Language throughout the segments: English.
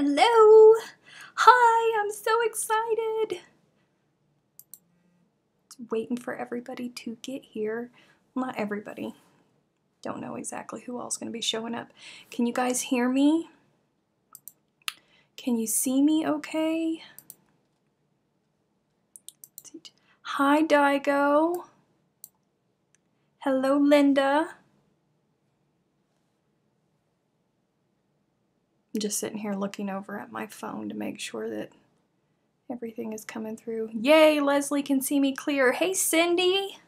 Hello! Hi, I'm so excited! Just waiting for everybody to get here. Well, not everybody. Don't know exactly who else is going to be showing up. Can you guys hear me? Can you see me okay? Hi, Daigo. Hello, Linda. I'm just sitting here looking over at my phone to make sure that everything is coming through. Yay, Leslie can see me clear. Hey, Cindy.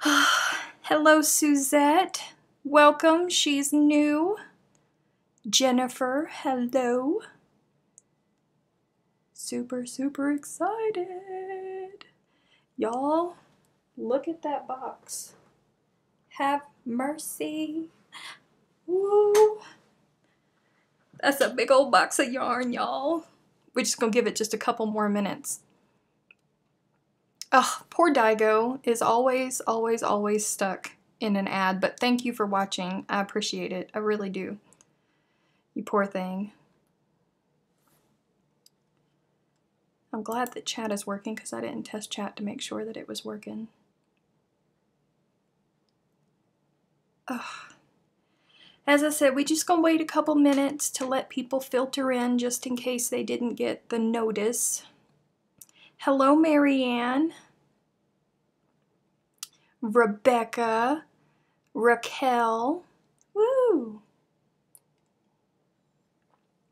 Hello, Suzette. Welcome, she's new. Jennifer, hello. Super, super excited. Y'all, look at that box. Have mercy. Woo. That's a big old box of yarn, y'all. We're just gonna give it just a couple more minutes. Oh, poor Daigo is always, always, always stuck in an ad, but thank you for watching. I appreciate it. I really do. You poor thing. I'm glad that chat is working because I didn't test chat to make sure that it was working. Ugh. As I said, we just gonna wait a couple minutes to let people filter in just in case they didn't get the notice. Hello, Marianne. Rebecca. Raquel. Woo!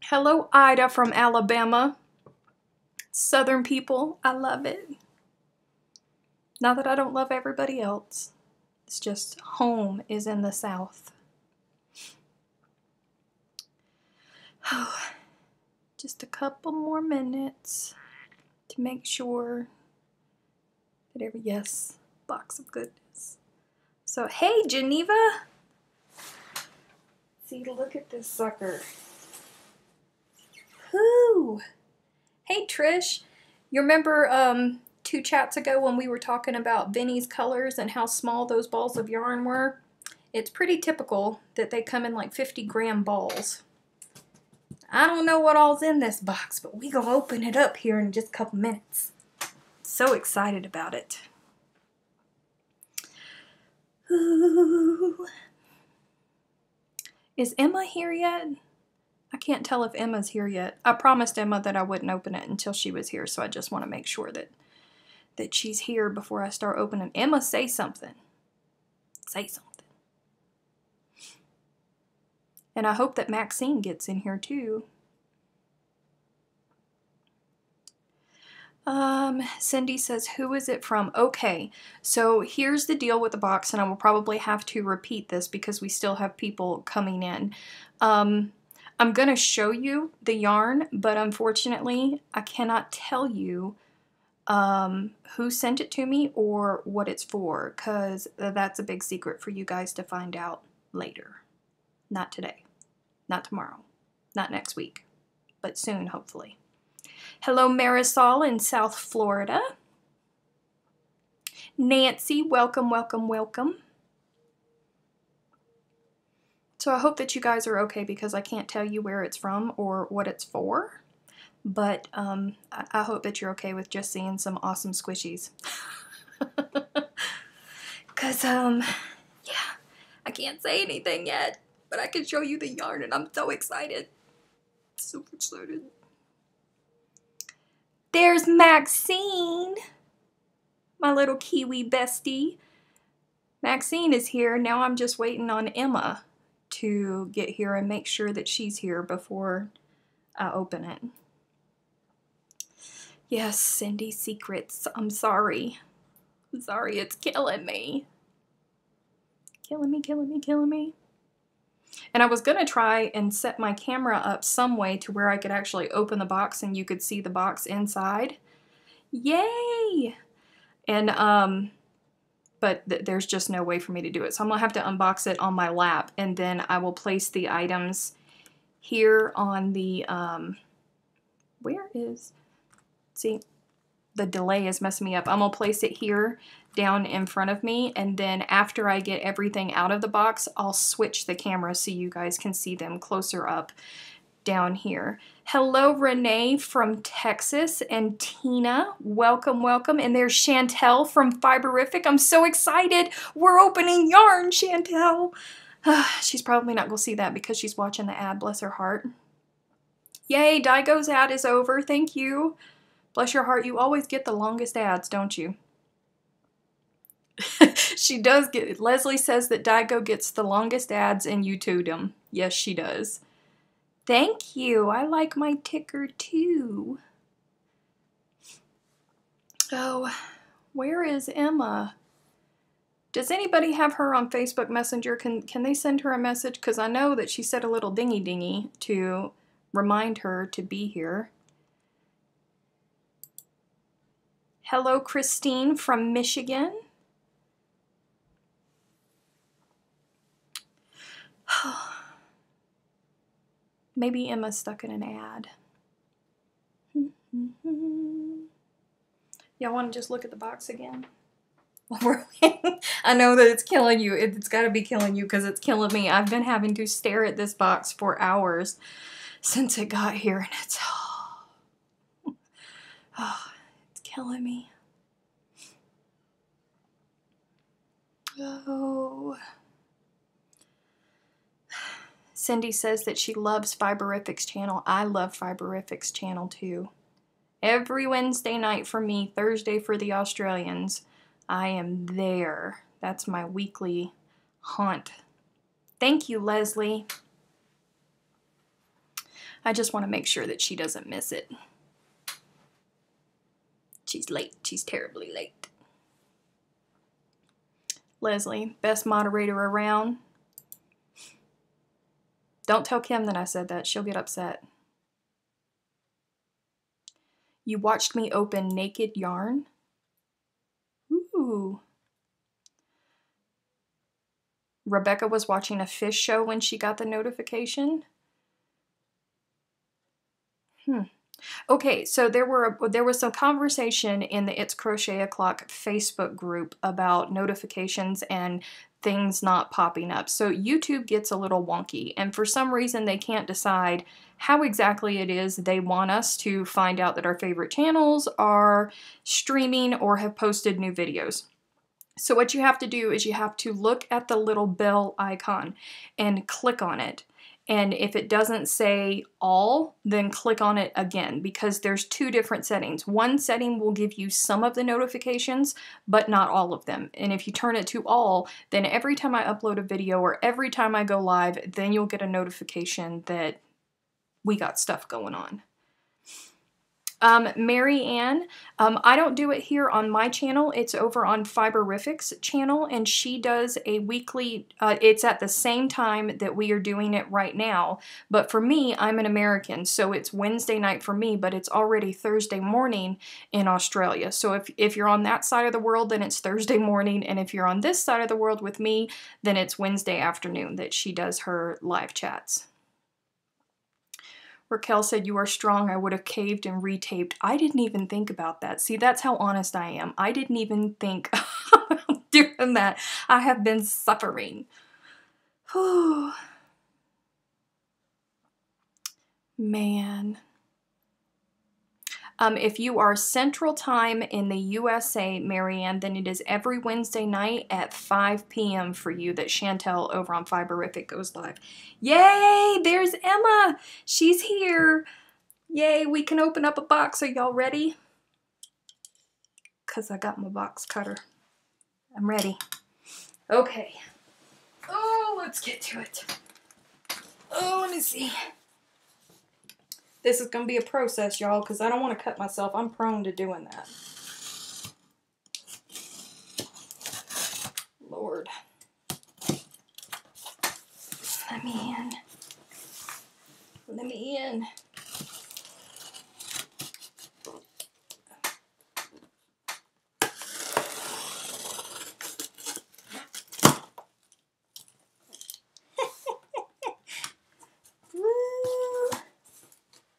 Hello, Ida from Alabama. Southern people, I love it. Not that I don't love everybody else. It's just home is in the South. Oh, just a couple more minutes to make sure that yes, box of goodness. So, hey, Geneva. See, look at this sucker. Whoo! Hey, Trish. You remember 2 chats ago when we were talking about Vinnie's colors and how small those balls of yarn were? It's pretty typical that they come in like 50-gram balls. I don't know what all's in this box, but we gonna open it up here in just a couple minutes. So excited about it. Ooh. Is Emma here yet? I can't tell if Emma's here yet. I promised Emma that I wouldn't open it until she was here, so I just want to make sure that she's here before I start opening. Emma, say something. Say something. And I hope that Maxine gets in here too. Cindy says, who is it from? Okay, so here's the deal with the box, and I will probably have to repeat this because we still have people coming in. I'm going to show you the yarn, but unfortunately, I cannot tell you who sent it to me or what it's for, because that's a big secret for you guys to find out later. Not today, not tomorrow, not next week, but soon, hopefully. Hello, Marisol in South Florida. Nancy, welcome, welcome, welcome. So I hope that you guys are okay because I can't tell you where it's from or what it's for. But I hope that you're okay with just seeing some awesome squishies. Because, yeah, I can't say anything yet. But I can show you the yarn and I'm so excited. So excited. There's Maxine, my little Kiwi bestie. Maxine is here. Now I'm just waiting on Emma to get here and make sure that she's here before I open it. Yes, Cindy Secrets. I'm sorry. I'm sorry, it's killing me. Killing me, killing me, killing me. And I was going to try and set my camera up some way to where I could actually open the box and you could see the box inside. Yay! And, but there's just no way for me to do it. So I'm going to have to unbox it on my lap, and then I will place the items here on the, where is, see, the delay is messing me up. I'm going to place it here down in front of me, and then after I get everything out of the box, I'll switch the camera so you guys can see them closer up. down here. Hello, Renee from Texas, and Tina. Welcome, welcome. And there's Chantel from Fiberific. I'm so excited. We're opening yarn, Chantel. She's probably not going to see that because she's watching the ad, bless her heart. Yay, Daigo's ad is over. Thank you. Bless your heart. You always get the longest ads, don't you? She does get, Leslie says that Daigo gets the longest ads and you too them. Yes, she does. Thank you. I like my ticker too. Oh, where is Emma? Does anybody have her on Facebook Messenger? Can they send her a message? Because I know that she said a little dingy dingy to remind her to be here. Hello, Christine from Michigan. Maybe Emma's stuck in an ad. Y'all want to just look at the box again? I know that it's killing you. It's got to be killing you because it's killing me. I've been having to stare at this box for hours since it got here, and it's it's killing me. Oh. Cindy says that she loves Fiberific's channel. I love Fiberific's channel too. Every Wednesday night for me, Thursday for the Australians, I am there. That's my weekly haunt. Thank you, Leslie. I just want to make sure that she doesn't miss it. She's late. She's terribly late. Leslie, best moderator around. Don't tell Kim that I said that. She'll get upset. You watched me open naked yarn? Ooh. Rebecca was watching a fish show when she got the notification. Okay, so there was some conversation in the It's Crochet O'Clock Facebook group about notifications and things not popping up. So YouTube gets a little wonky, and for some reason they can't decide how exactly it is they want us to find out that our favorite channels are streaming or have posted new videos. So what you have to do is you have to look at the little bell icon and click on it. And if it doesn't say all, then click on it again, because there's two different settings. One setting will give you some of the notifications, but not all of them. And if you turn it to all, then every time I upload a video or every time I go live, then you'll get a notification that we got stuff going on. Mary Ann, I don't do it here on my channel. It's over on Fiberific's channel, and she does a weekly, it's at the same time that we are doing it right now. But for me, I'm an American, so it's Wednesday night for me, but it's already Thursday morning in Australia. So if you're on that side of the world, then it's Thursday morning, and if you're on this side of the world with me, then it's Wednesday afternoon that she does her live chats. Raquel said, you are strong. I would have caved and retaped. I didn't even think about that. See, that's how honest I am. I didn't even think about doing that. I have been suffering. Whew. Man. If you are Central Time in the USA, Marianne, then it is every Wednesday night at 5 p.m. for you that Chantel over on Fiberific goes live. Yay! There's Emma! She's here! Yay, we can open up a box. Are y'all ready? Because I got my box cutter. I'm ready. Okay. Oh, let's get to it. Oh, let me see. This is going to be a process, y'all, because I don't want to cut myself. I'm prone to doing that. Lord. Let me in. Let me in.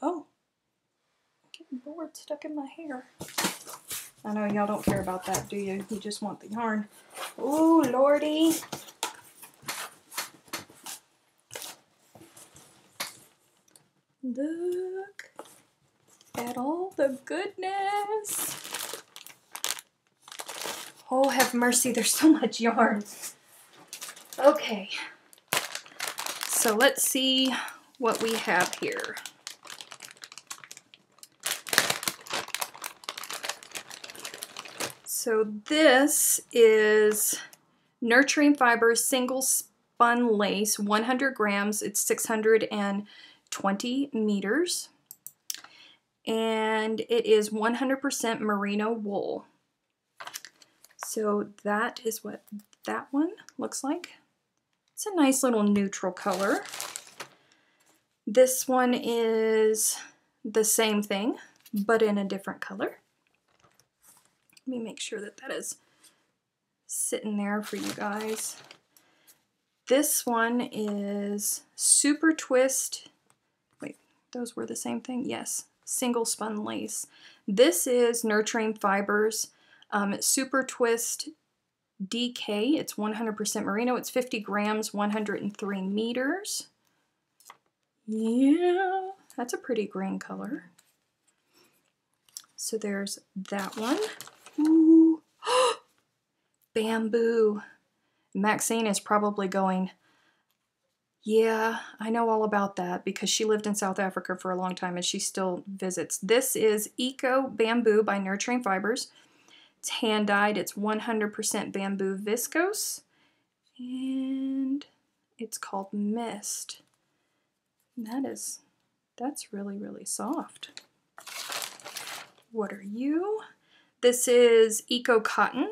Oh, I'm getting bored stuck in my hair. I know y'all don't care about that, do you? You just want the yarn. Ooh, Lordy. Look at all the goodness. Oh, have mercy, there's so much yarn. Okay, so let's see what we have here. So this is Nurturing Fibres single spun lace, 100 grams. It's 620 meters. And it is 100% merino wool. So that is what that one looks like. It's a nice little neutral color. This one is the same thing, but in a different color. Let me make sure that that is sitting there for you guys. This one is Super Twist. Wait, those were the same thing? Yes, single spun lace. This is Nurturing Fibres Super Twist DK. It's 100% merino. It's 50 grams, 103 meters. Yeah, that's a pretty green color. So there's that one. Ooh. Bamboo. Maxine is probably going, yeah, I know all about that because she lived in South Africa for a long time and she still visits. This is Eco Bamboo by Nurturing Fibres. It's hand dyed. It's 100% bamboo viscose. And it's called Mist. That's really, really soft. What are you? This is Eco Cotton.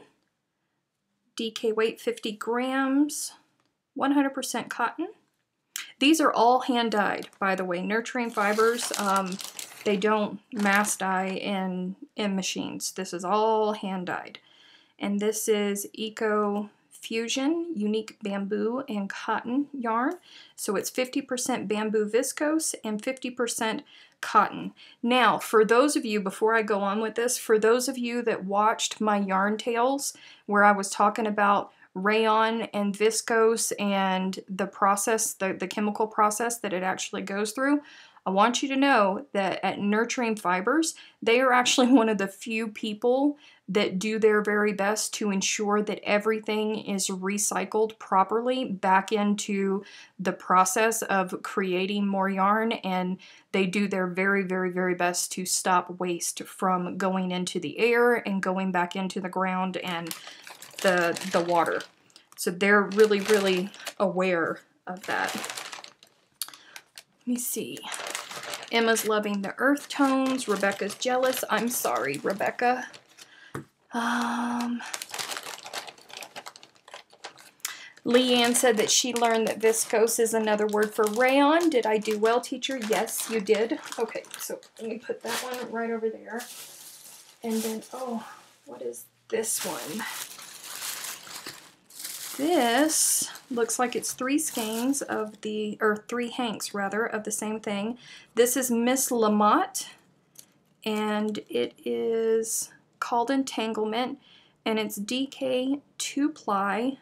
DK weight 50 grams, 100% cotton. These are all hand dyed, by the way. Nurturing Fibres, they don't mass dye in machines. This is all hand dyed. And this is Eco Fusion Unique Bamboo and Cotton yarn. So it's 50% bamboo viscose and 50% cotton. Now, for those of you, before I go on with this, for those of you that watched my yarn tales where I was talking about rayon and viscose and the process, the chemical process that it actually goes through, I want you to know that at Nurturing Fibres, they are actually one of the few people that do their very best to ensure that everything is recycled properly back into the process of creating more yarn, and they do their very, very, very best to stop waste from going into the air and going back into the ground and the water. So they're really, really aware of that. Let me see. Emma's loving the earth tones. Rebecca's jealous. I'm sorry, Rebecca. Leanne said that she learned that viscose is another word for rayon. Did I do well, teacher? Yes, you did. Okay, so let me put that one right over there. And then, oh, what is this one? This looks like it's 3 skeins of the, or 3 hanks rather, of the same thing. This is Miss Lamotte, and it is called Entanglement, and it's DK 2-ply,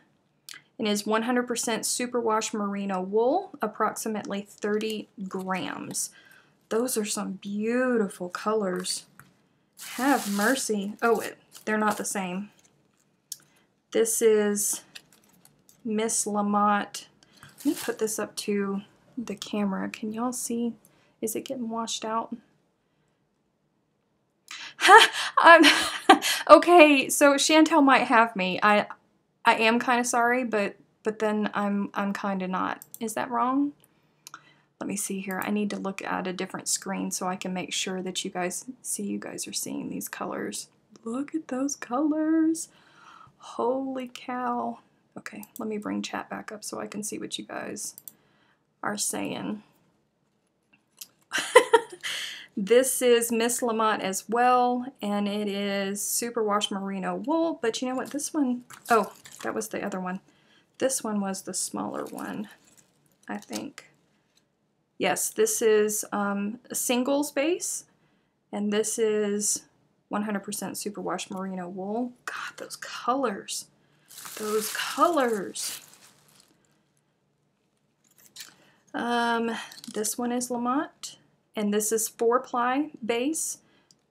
and is 100% superwash merino wool, approximately 30 grams. Those are some beautiful colors. Have mercy. Oh, they're not the same. This is Miss Lamotte. Let me put this up to the camera. Can y'all see? Is it getting washed out? Okay, so Chantel might have me. I am kind of sorry, but then I'm kind of not. Is that wrong? Let me see here. I need to look at a different screen so I can make sure that you guys are seeing these colors. Look at those colors. Holy cow. Okay, let me bring chat back up so I can see what you guys are saying. This is Miss Lamotte as well, and it is superwash merino wool, but you know what, this one, oh, that was the other one. This one was the smaller one, I think. Yes, this is a single space, and this is 100% superwash merino wool. God, those colors. Those colors. This one is Lamotte. And this is 4-ply base,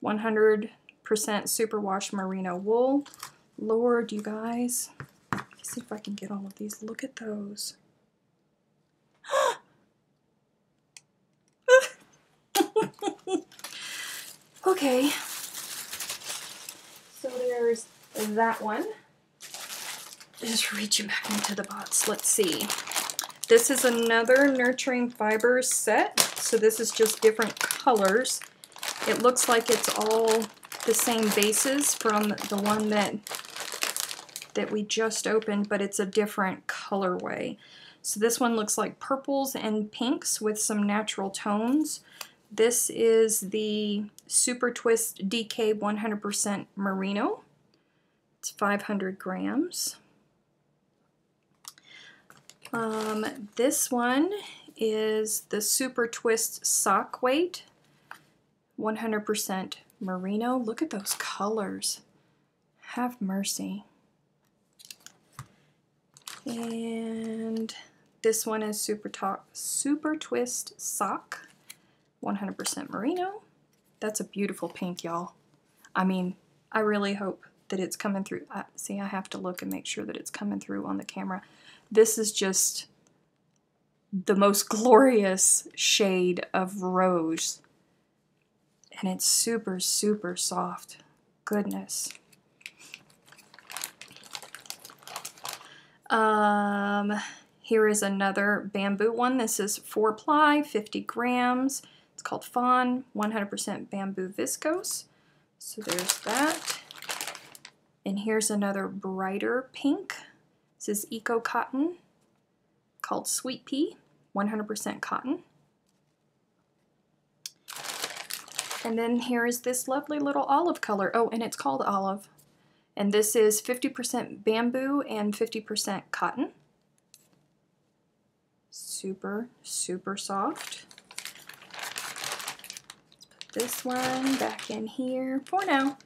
100% superwash merino wool. Lord, you guys. Let's see if I can get all of these. Look at those. Okay. So there's that one. Just reaching back into the box. Let's see. This is another Nurturing Fibres set. So this is just different colors. It looks like it's all the same bases from the one that we just opened, but it's a different colorway. So this one looks like purples and pinks with some natural tones. This is the Super Twist DK 100% Merino. It's 500 grams. This one is the Super Twist Sock Weight, 100% merino. Look at those colors. Have mercy. And this one is Super Twist Sock, 100% merino. That's a beautiful pink, y'all. I mean, I really hope that it's coming through. See, I have to look and make sure that it's coming through on the camera. This is just the most glorious shade of rose. And it's super, super soft. Goodness. Here is another bamboo one. This is 4-ply, 50 grams. It's called Fawn, 100% bamboo viscose. So there's that. And here's another brighter pink. This is Eco Cotton, called Sweet Pea, 100% cotton. And then here is this lovely little olive color. Oh, and it's called Olive. And this is 50% bamboo and 50% cotton. Super, super soft. Let's put this one back in here for now.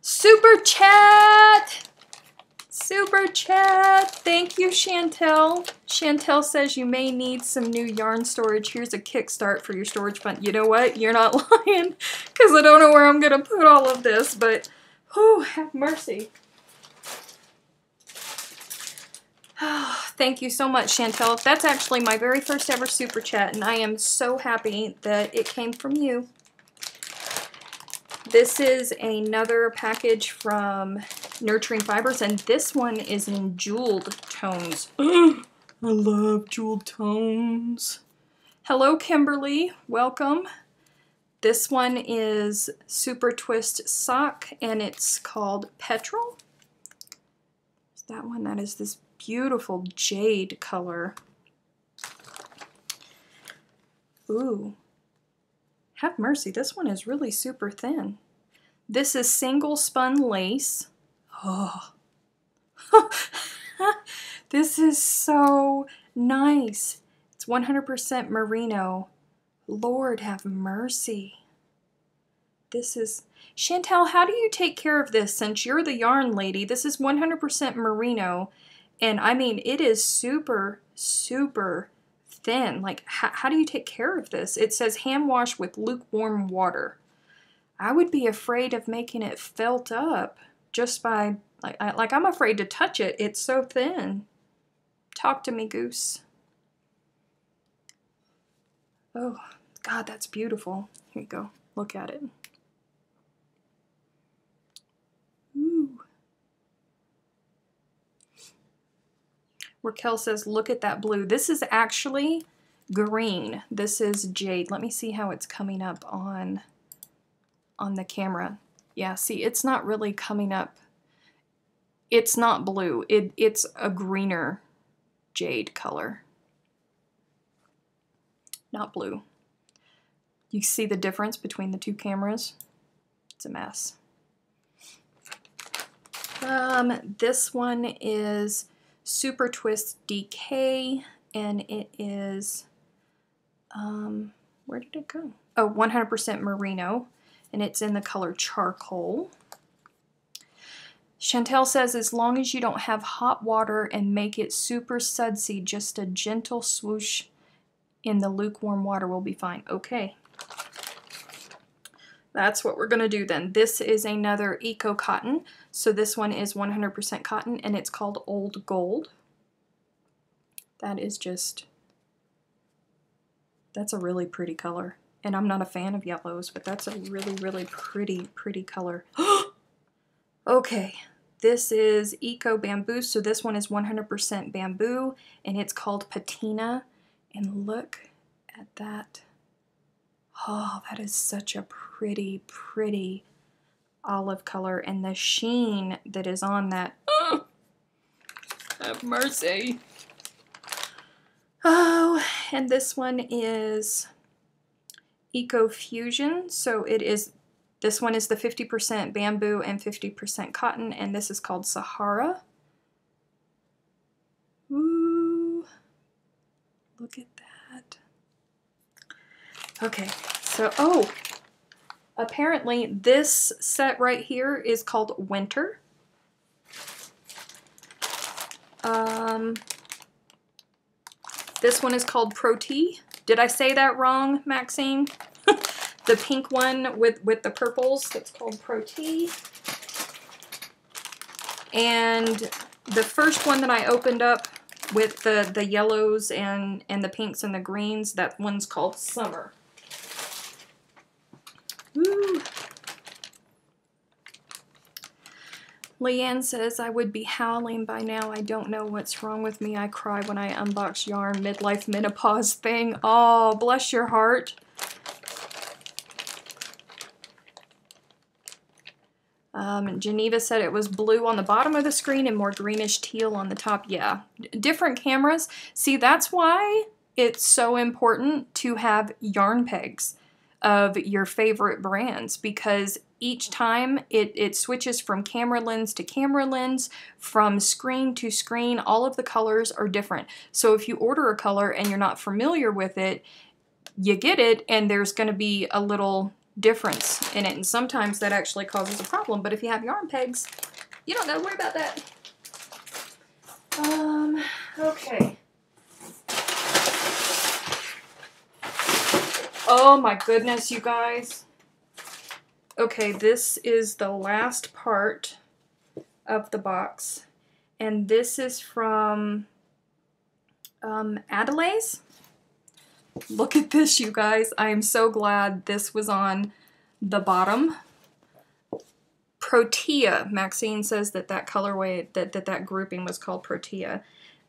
Super chat! Super chat! Thank you, Chantel. Chantel says you may need some new yarn storage. Here's a kickstart for your storage fund. You know what? You're not lying, because I don't know where I'm going to put all of this, but oh, have mercy. Oh, thank you so much, Chantel. That's actually my very first ever super chat, and I am so happy that it came from you. This is another package from Nurturing Fibres, and this one is in jeweled tones. I love jeweled tones. Hello, Kimberly. Welcome. This one is Super Twist Sock, and it's called Petrol. That one, that is this beautiful jade color. Ooh. Have mercy, this one is really super thin. This is single spun lace. Oh. This is so nice. It's 100% merino. Lord have mercy. This is... Chantel, how do you take care of this since you're the yarn lady? This is 100% merino. And I mean, it is super, super thin. Like, how do you take care of this? It says hand wash with lukewarm water. I would be afraid of making it felt up just by, like I'm afraid to touch it. It's so thin. Talk to me, goose. Oh, God, that's beautiful. Here you go. Look at it. Ooh. Raquel says, look at that blue. This is actually green. This is jade. Let me see how it's coming up on the camera. Yeah, see, it's not really coming up. It's not blue. It's a greener jade color. Not blue. You see the difference between the two cameras? It's a mess. This one is Super Twist DK, and it is, where did it go? Oh, 100% merino, and it's in the color charcoal. Chantel says, as long as you don't have hot water and make it super sudsy, just a gentle swoosh in the lukewarm water will be fine. Okay. That's what we're going to do then. This is another Eco Cotton. So this one is 100% cotton and it's called Old Gold. That is just, that's a really pretty color. And I'm not a fan of yellows, but that's a really, really pretty color. Okay, this is Eco Bamboo. So this one is 100% bamboo and it's called Patina. And look at that. Oh, that is such a pretty olive color, and the sheen that is on that. Oh, have mercy. Oh, and this one is Eco Fusion. So it is, this one is the 50% bamboo and 50% cotton, and this is called Sahara. Ooh, look at that. Okay, so, oh, apparently this set right here is called Winter. This one is called Protee. Did I say that wrong, Maxine? The pink one with the purples, that's called Protee. And the first one that I opened up with the yellows and the pinks and the greens, that one's called Summer. Woo. Leanne says, I would be howling by now. I don't know what's wrong with me. I cry when I unbox yarn. Midlife menopause thing. Oh, bless your heart. Geneva said it was blue on the bottom of the screen and more greenish teal on the top. Yeah, different cameras. See, that's why it's so important to have yarn pegs of your favorite brands, because each time it switches from camera lens to camera lens, from screen to screen. All of the colors are different. So if you order a color and you're not familiar with it, you get it and there's going to be a little difference in it, and sometimes that actually causes a problem. But if you have yarn pegs, you don't got to worry about that. Okay. Oh my goodness, you guys. Okay, this is the last part of the box, and this is from Adele's. Look at this, you guys. I am so glad this was on the bottom. Protea. Maxine says that colorway, that grouping was called Protea.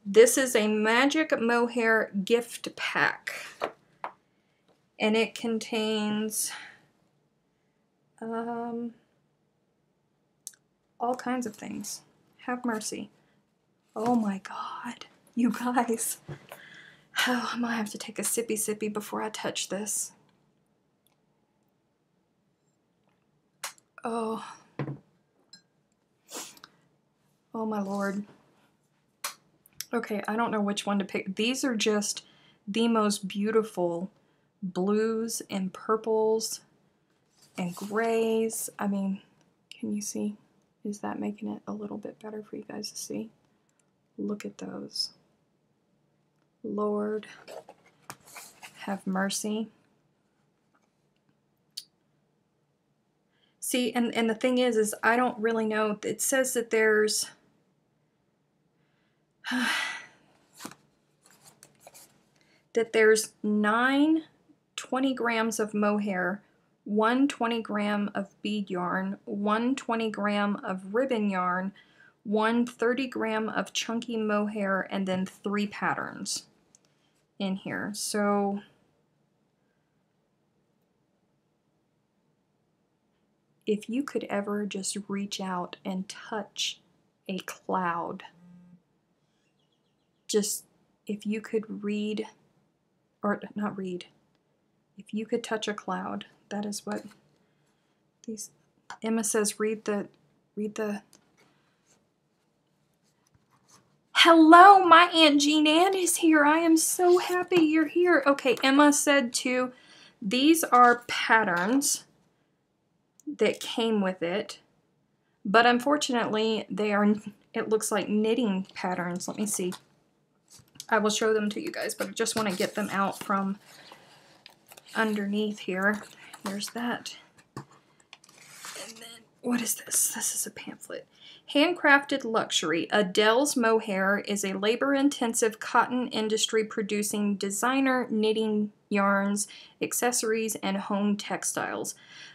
This is a Magic Mohair gift pack, and it contains all kinds of things. Have mercy. Oh my God, you guys. Oh, I'm gonna have to take a sippy before I touch this. Oh. Oh my Lord. Okay, I don't know which one to pick. These are just the most beautiful blues and purples and grays. I mean, can you see? Is that making it a little bit better for you guys to see? Look at those. Lord, have mercy. See, and the thing is I don't really know. It says that there's that there's 9 20 grams of mohair, 1 20 gram of bead yarn, 1 20 gram of ribbon yarn, 1 30 gram of chunky mohair, and then 3 patterns in here. So if you could ever just reach out and touch a cloud, just if you could read, or not read, if you could touch a cloud, that is what these, Emma says, read the, hello, my Aunt Jean Ann is here. I am so happy you're here. Okay, Emma said too, these are patterns that came with it, but unfortunately they are, it looks like knitting patterns. Let me see. I will show them to you guys, but I just want to get them out from underneath here. There's that. And then, what is this? This is a pamphlet. Handcrafted Luxury. Adele's Mohair is a labor-intensive cotton industry producing designer knitting yarns, accessories, and home textiles.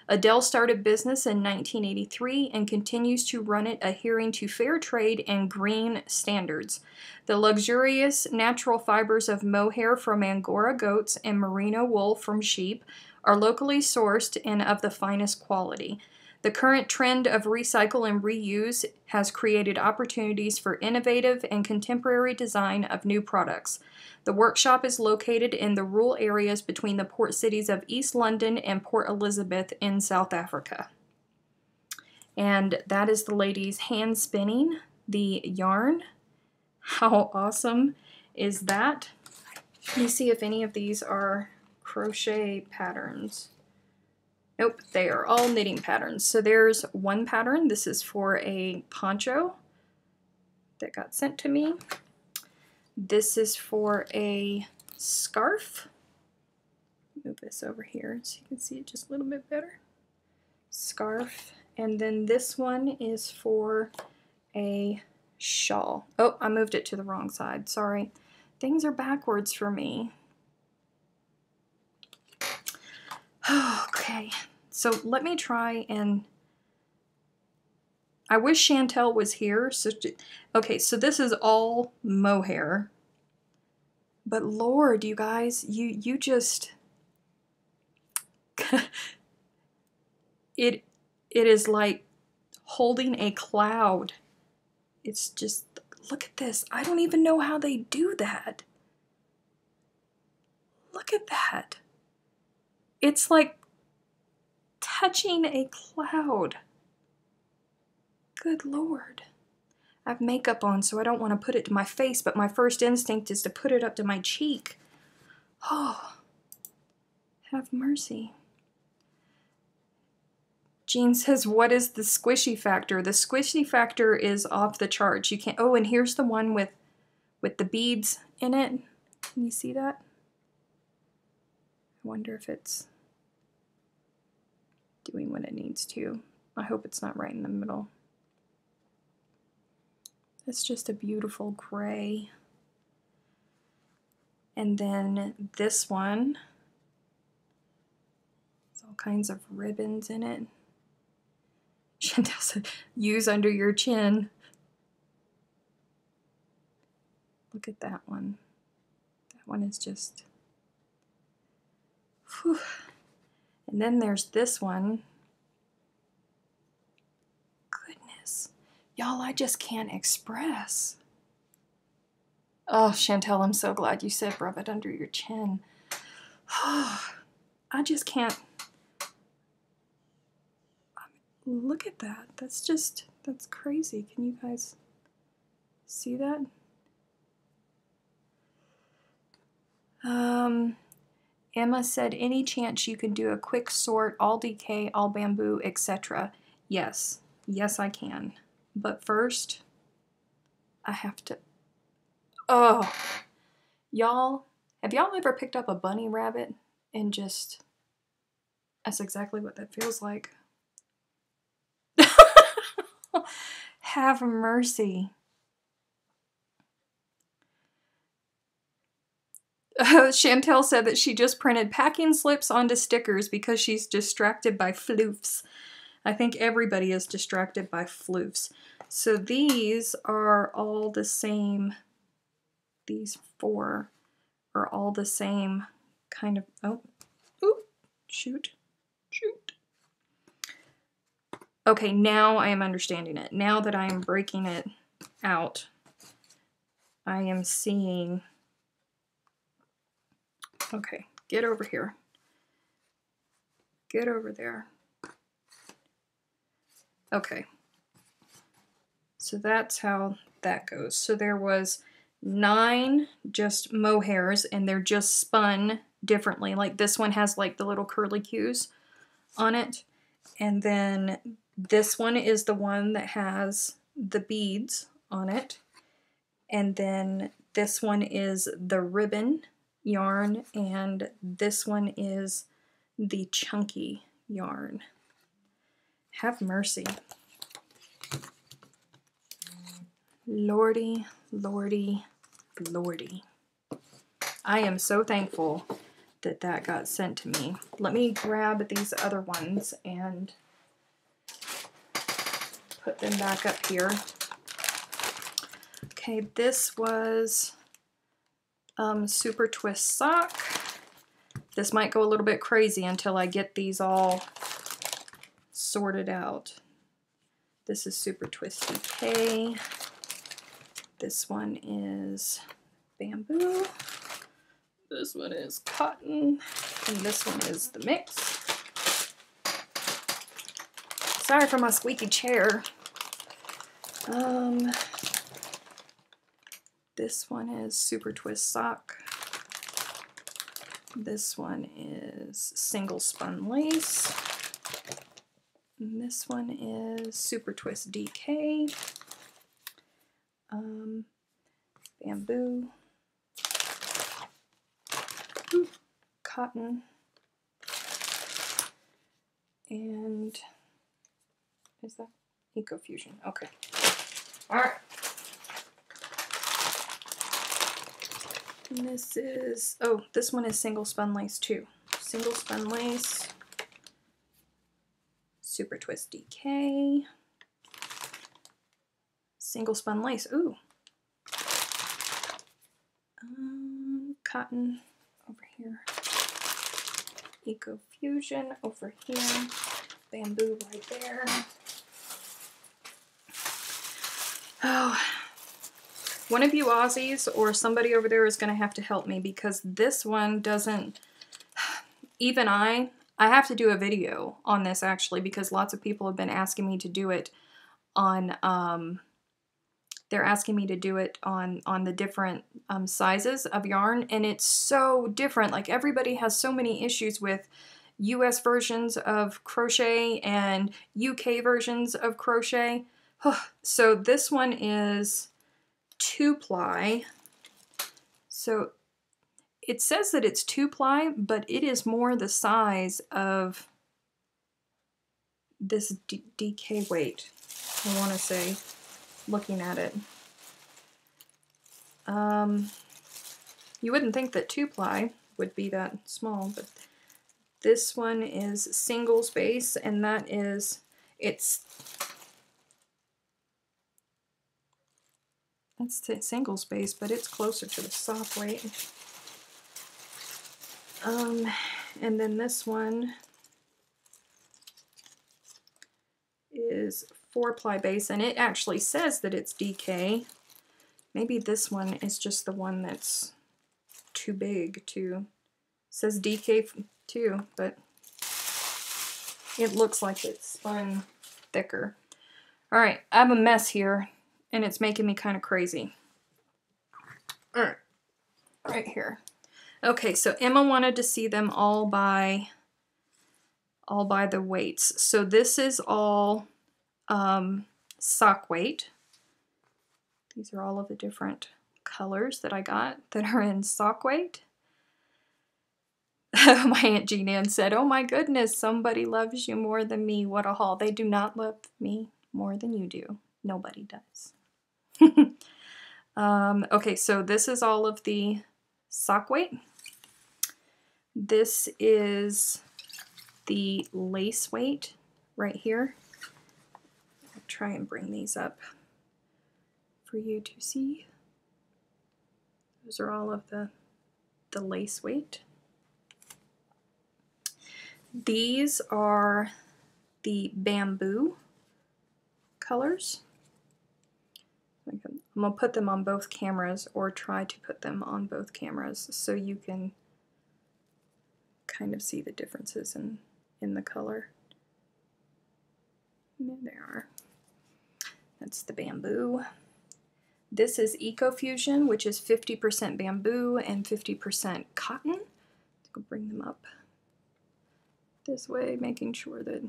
Adele started business in 1983 and continues to run it adhering to fair trade and green standards. The luxurious natural fibers of mohair from Angora goats and merino wool from sheep are locally sourced and of the finest quality. The current trend of recycle and reuse has created opportunities for innovative and contemporary design of new products. The workshop is located in the rural areas between the port cities of East London and Port Elizabeth in South Africa. And that is the lady's hand spinning the yarn. How awesome is that? Let me see if any of these are crochet patterns. Nope, they are all knitting patterns. So there's one pattern. This is for a poncho that got sent to me. This is for a scarf. Move this over here so you can see it just a little bit better. Scarf. And then this one is for a shawl. Oh, I moved it to the wrong side. Sorry. Things are backwards for me. Okay, so let me try and... I wish Chantel was here. So, okay, so this is all mohair. But Lord, you guys, you just... it is like holding a cloud. It's just, look at this. I don't even know how they do that. Look at that. It's like touching a cloud. Good Lord. I have makeup on, so I don't want to put it to my face, but my first instinct is to put it up to my cheek. Oh, have mercy. Jean says, what is the squishy factor? The squishy factor is off the charts. You can't, oh, and here's the one with the beads in it. Can you see that? I wonder if it's doing what it needs to. I hope it's not right in the middle. It's just a beautiful gray. And then this one, there's all kinds of ribbons in it. Chantel said, use under your chin. Look at that one. That one is just... Whew. And then there's this one. Goodness. Y'all, I just can't express. Oh, Chantel, I'm so glad you said rub it under your chin. I just can't. Look at that. That's crazy. Can you guys see that? Emma said, any chance you can do a quick sort, all decay, all bamboo, etc.? Yes. Yes, I can. But first, I have to... Oh! Y'all, have y'all ever picked up a bunny rabbit and just... That's exactly what that feels like. Have mercy. Chantel said that she just printed packing slips onto stickers because she's distracted by floofs. I think everybody is distracted by floofs. So these are all the same. These four are all the same kind of... Oh, ooh, shoot. Okay, now I am understanding it. Now that I am breaking it out, I am seeing... Okay, get over here. Get over there. Okay. So that's how that goes. So there was 9 just mohairs, and they're just spun differently. Like this one has like the little curly cues on it. And then this one is the one that has the beads on it. And then This one is the ribbon yarn, and this one is the chunky yarn. Have mercy. Lordy, lordy, lordy. I am so thankful that that got sent to me. Let me grab these other ones and put them back up here. Okay, this was Super Twist sock. This might go a little bit crazy until I get these all sorted out. This is Super Twist DK. This one is bamboo. This one is cotton. And this one is the mix. Sorry for my squeaky chair. This one is Super Twist sock. This one is single spun lace. And this one is Super Twist DK. Bamboo. Ooh, cotton. And is that Eco Fusion? Okay. All right. And this is, oh, this one is single spun lace too. Single spun lace. Super Twist DK. Single spun lace. Ooh. Cotton over here. Eco Fusion over here. Bamboo right there. Oh, one of you Aussies or somebody over there is going to have to help me, because this one doesn't, even I have to do a video on this actually, because lots of people have been asking me to do it on, they're asking me to do it on the different sizes of yarn, and it's so different. Like, everybody has so many issues with US versions of crochet and UK versions of crochet. So this one is 2-ply. So it says that it's 2-ply, but it is more the size of this DK weight, I want to say, looking at it. You wouldn't think that 2-ply would be that small, but this one is single space, and that is, that's single space, but it's closer to the soft weight. And then this one is 4-ply base, and it actually says that it's DK. Maybe this one is just the one that's too big to, says DK too, but it looks like it's spun thicker. All right, I have a mess here, and it's making me kind of crazy. All right, right here. Okay, so Emma wanted to see them all by the weights. So this is all sock weight. These are all of the different colors that I got that are in sock weight. My Aunt Jean Ann said, "Oh my goodness, somebody loves you more than me. What a haul." They do not love me more than you do. Nobody does. Okay, so this is all of the sock weight. This is the lace weight right here. I'll try and bring these up for you to see. Those are all of the lace weight. These are the bamboo colors. I'm going to put them on both cameras, or try to put them on both cameras, so you can kind of see the differences in the color. And there they are. That's the bamboo. This is Eco Fusion, which is 50% bamboo and 50% cotton. I'll bring them up this way, making sure that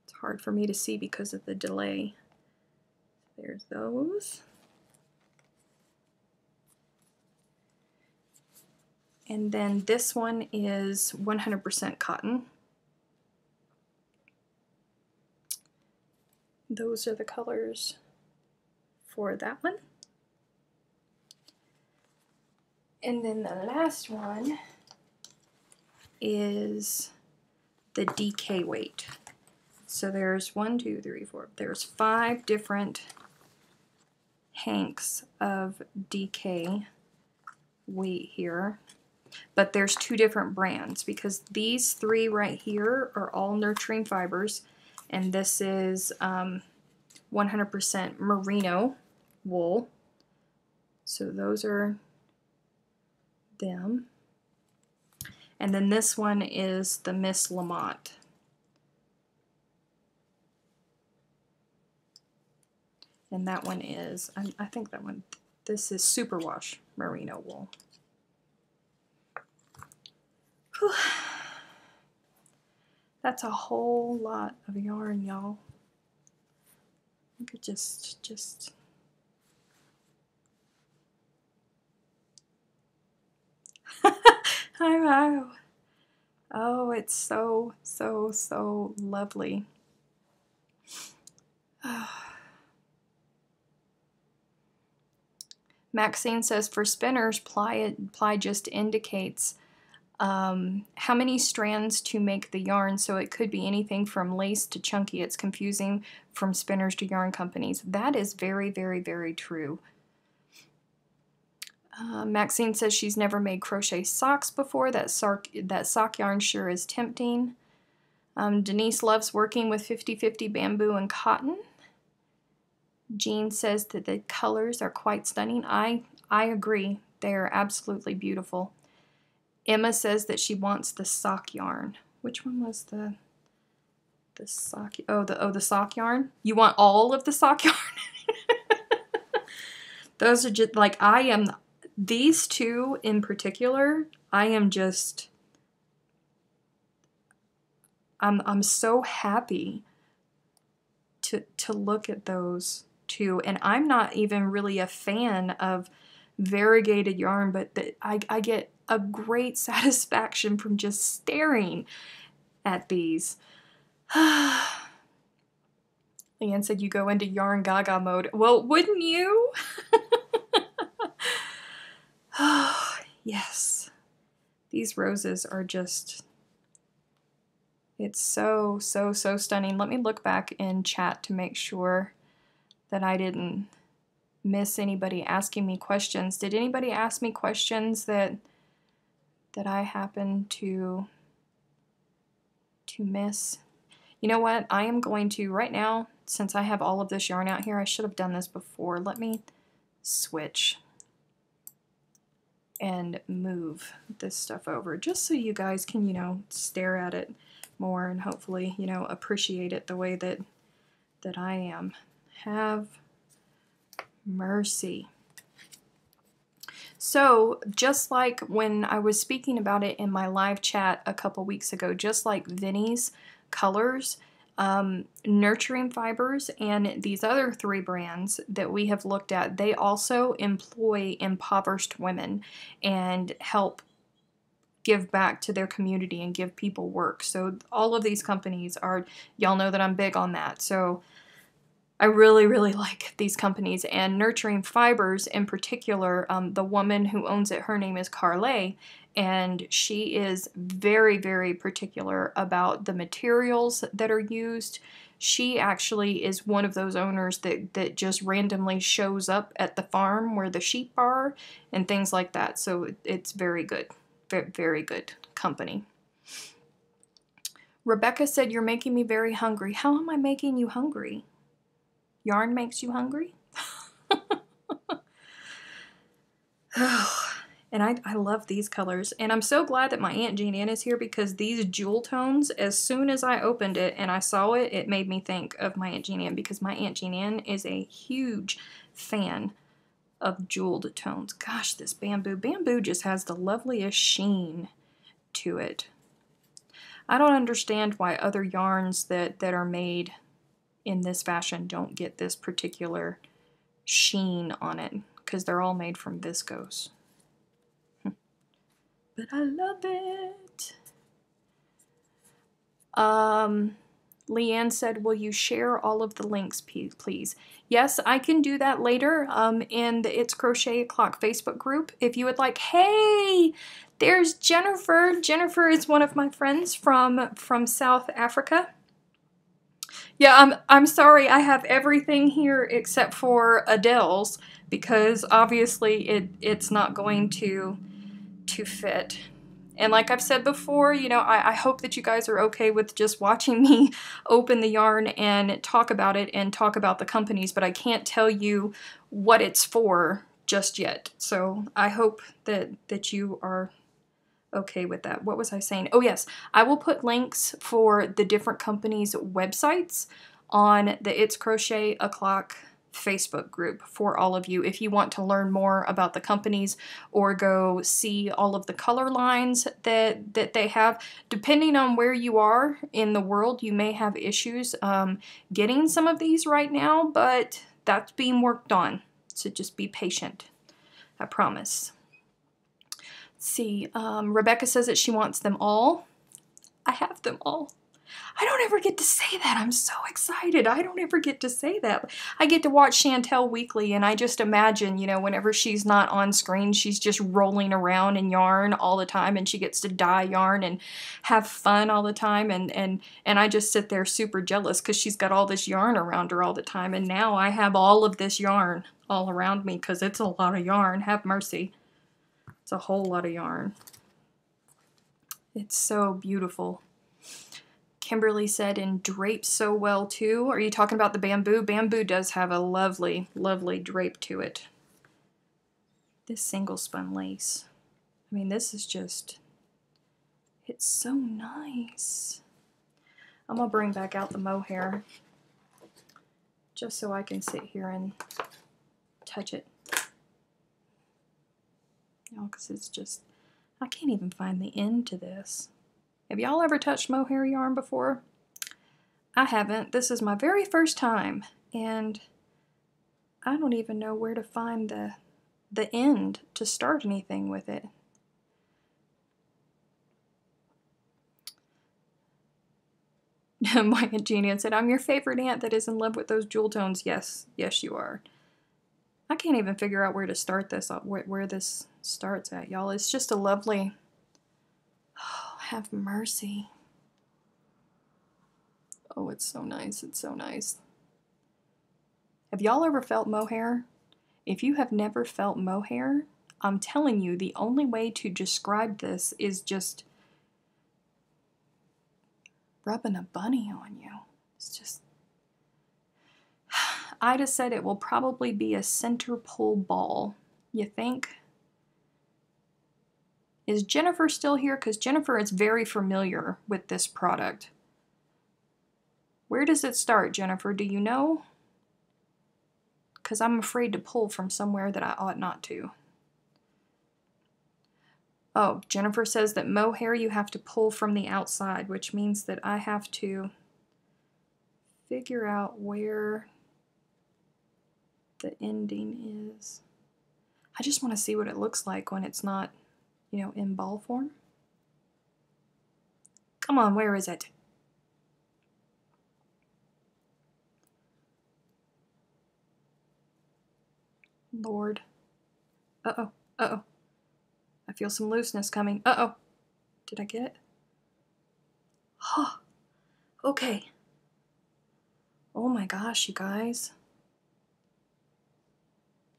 it's hard for me to see because of the delay. There's those. And then this one is 100% cotton. Those are the colors for that one. And then the last one is the DK weight. So there's 1, 2, 3, 4. There's 5 different hanks of DK weight here. But there's 2 different brands because these 3 right here are all Nurturing Fibres. And this is 100% merino wool. So those are them. And then this one is the Miss Motte. And that one is, I think that one, this is superwash merino wool. Whew. That's a whole lot of yarn, y'all. You could just I know. Oh, it's so, so, so lovely. Maxine says, for spinners, ply just indicates how many strands to make the yarn, so it could be anything from lace to chunky. It's confusing from spinners to yarn companies. That is very, very, very true. Maxine says she's never made crochet socks before. That sock yarn sure is tempting. Denise loves working with 50-50 bamboo and cotton. Jean says that the colors are quite stunning. I agree. They are absolutely beautiful. Emma says that she wants the sock yarn. Which one was the sock? Oh, the sock yarn. You want all of the sock yarn? Those are just like, these 2 in particular, I'm so happy to look at those 2. And I'm not even really a fan of variegated yarn, but I get a great satisfaction from just staring at these. Leanne said you go into yarn gaga mode. Well, wouldn't you? Oh, yes. These roses are just, it's so, so, so stunning. Let me look back in chat to make sure that I didn't miss anybody asking me questions. Did anybody ask me questions that I happened to miss? You know what? I am going to, right now, since I have all of this yarn out here, I should have done this before. Let me switch and move this stuff over just so you guys can, you know, stare at it more and hopefully, you know, appreciate it the way that I am. Have mercy. So just like when I was speaking about it in my live chat a couple weeks ago, just like Vinnie's colors, Nurturing Fibres and these other 3 brands that we have looked at, they also employ impoverished women and help give back to their community and give people work. So all of these companies are, y'all know that I'm big on that. So I really, really like these companies, and Nurturing Fibres in particular, the woman who owns it, her name is Carle, and she is very, very particular about the materials that are used. She actually is one of those owners that just randomly shows up at the farm where the sheep are and things like that. So it's very good, very, very good company. Rebecca said, you're making me very hungry. How am I making you hungry? Yarn makes you hungry? And I love these colors. And I'm so glad that my Aunt Jean Ann is here because these jewel tones, as soon as I opened it and I saw it, it made me think of my Aunt Jean Ann because my Aunt Jean Ann is a huge fan of jeweled tones. Gosh, this bamboo. Bamboo just has the loveliest sheen to it. I don't understand why other yarns that are made in this fashion don't get this particular sheen on it because they're all made from viscose. but I love it. Leanne said, will you share all of the links, please? Yes, I can do that later in the It's Crochet O'Clock Facebook group if you would like. Hey, there's Jennifer. Jennifer is one of my friends from South Africa. Yeah, I'm sorry, I have everything here except for Adele's because obviously it's not going to fit. And like I've said before, you know, I hope that you guys are okay with just watching me open the yarn and talk about it and talk about the companies, but I can't tell you what it's for just yet. So I hope that you are okay with that. What was I saying? Oh yes, I will put links for the different companies' websites on the It's Crochet O'Clock Facebook group for all of you if you want to learn more about the companies or go see all of the color lines that they have. Depending on where you are in the world, you may have issues getting some of these right now, but that's being worked on. So just be patient. I promise. Let's see, Rebecca says that she wants them all. I have them all. I don't ever get to say that. I'm so excited. I don't ever get to say that. I get to watch Chantel weekly, and I just imagine, you know, whenever she's not on screen, she's just rolling around in yarn all the time, and she gets to dye yarn and have fun all the time, and I just sit there super jealous because she's got all this yarn around her all the time, and now I have all of this yarn all around me because it's a lot of yarn. Have mercy. It's a whole lot of yarn. It's so beautiful. Kimberly said, and drapes so well too. Are you talking about the bamboo? Bamboo does have a lovely, lovely drape to it. This single spun lace. I mean, this is just, it's so nice. I'm gonna bring back out the mohair just so I can sit here and touch it. You know, because it's just, I can't even find the end to this. Have y'all ever touched mohair yarn before? I haven't. This is my very first time, and I don't even know where to find the end to start anything with it. My Aunt Jeannie said, I'm your favorite aunt that is in love with those jewel tones. Yes, yes you are. I can't even figure out where to start this, where this starts at, y'all. It's just a lovely, oh, have mercy. Oh, it's so nice. It's so nice. Have y'all ever felt mohair? If you have never felt mohair, I'm telling you, the only way to describe this is just rubbing a bunny on you. It's just... Ida said it will probably be a center pull ball. You think? Is Jennifer still here? Because Jennifer is very familiar with this product. Where does it start, Jennifer? Do you know? Because I'm afraid to pull from somewhere that I ought not to. Oh, Jennifer says that mohair you have to pull from the outside, which means that I have to figure out where the ending is. I just want to see what it looks like when it's not, you know, in ball form. Come on, where is it? Lord. Uh-oh. Uh-oh. I feel some looseness coming. Uh-oh. Did I get it? Oh, okay. Oh my gosh, you guys.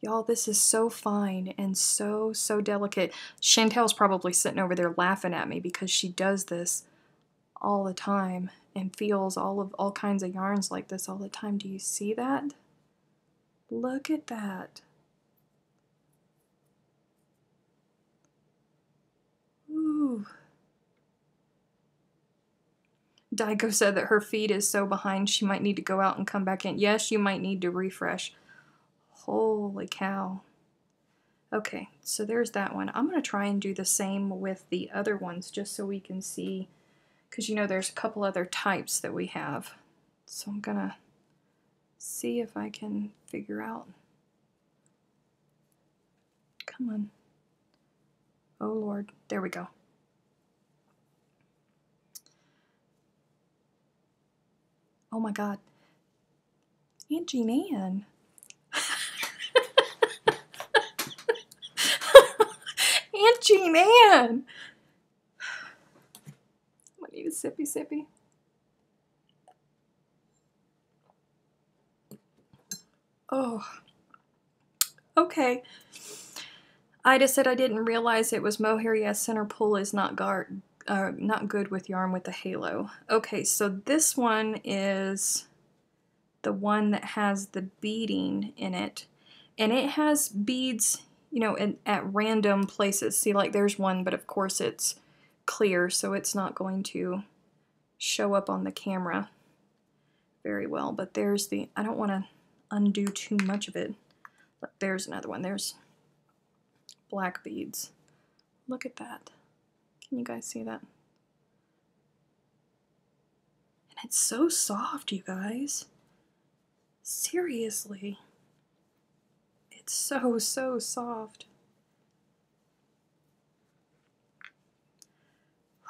Y'all, this is so fine and so delicate. Chantel's probably sitting over there laughing at me because she does this all the time and feels all kinds of yarns like this all the time. Do you see that? Look at that. Ooh. Daiko said that her feed is so behind she might need to go out and come back in. Yes, you might need to refresh. Holy cow. Okay, so there's that one. I'm going to try and do the same with the other ones just so we can see, because you know there's a couple other types that we have. So I'm going to see if I can figure out. Come on. Oh Lord, there we go. Oh my God. Aunt Jean Ann. Aunt Jean Ann. I need a sippy sippy. Oh. Okay. Ida said I didn't realize it was mohair. Yes, center pull is not good with yarn with a halo. Okay, so this one is the one that has the beading in it, and it has beads, you know, at random places. See, like there's one, but of course it's clear, so it's not going to show up on the camera very well. But there's the, I don't want to undo too much of it, but there's another one. There's black beads. Look at that. Can you guys see that? And it's so soft, you guys. Seriously. It's so, so soft.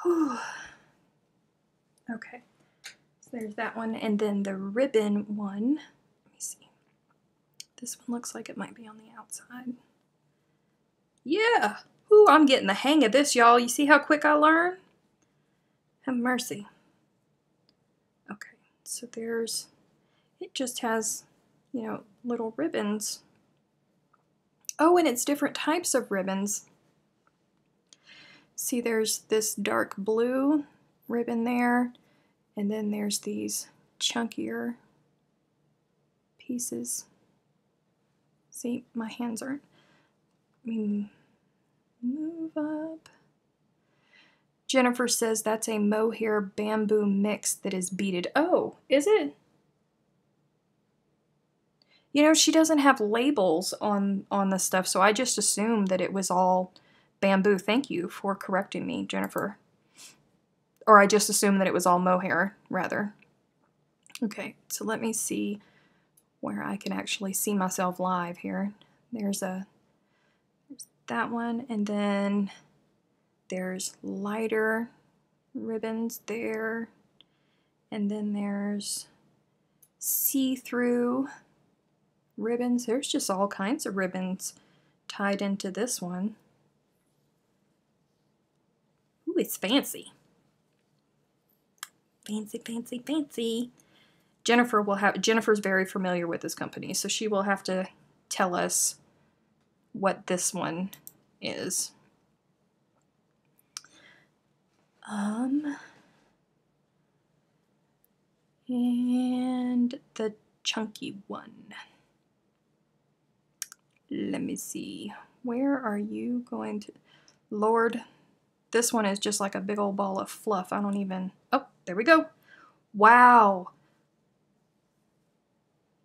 Whew. Okay. So there's that one. And then the ribbon one. Let me see. This one looks like it might be on the outside. Yeah. Ooh, I'm getting the hang of this, y'all. You see how quick I learn? Have mercy. Okay, so there's, it just has, you know, little ribbons. Oh, and it's different types of ribbons. See, there's this dark blue ribbon there, and then there's these chunkier pieces. See, my hands aren't, I mean, move up. Jennifer says that's a mohair bamboo mix that is beaded. Oh, is it? You know, she doesn't have labels on the stuff, so I just assumed that it was all bamboo. Thank you for correcting me, Jennifer. Or I just assumed that it was all mohair, rather. Okay, so let me see where I can actually see myself live here. There's that one, and then there's lighter ribbons there, and then there's see-through ribbons. There's just all kinds of ribbons tied into this one. Ooh, it's fancy. Fancy, fancy, fancy. Jennifer's very familiar with this company, so she will have to tell us what this one is. And the chunky one. Let me see. Where are you going to? Lord, this one is just like a big old ball of fluff. I don't even, oh, there we go. Wow.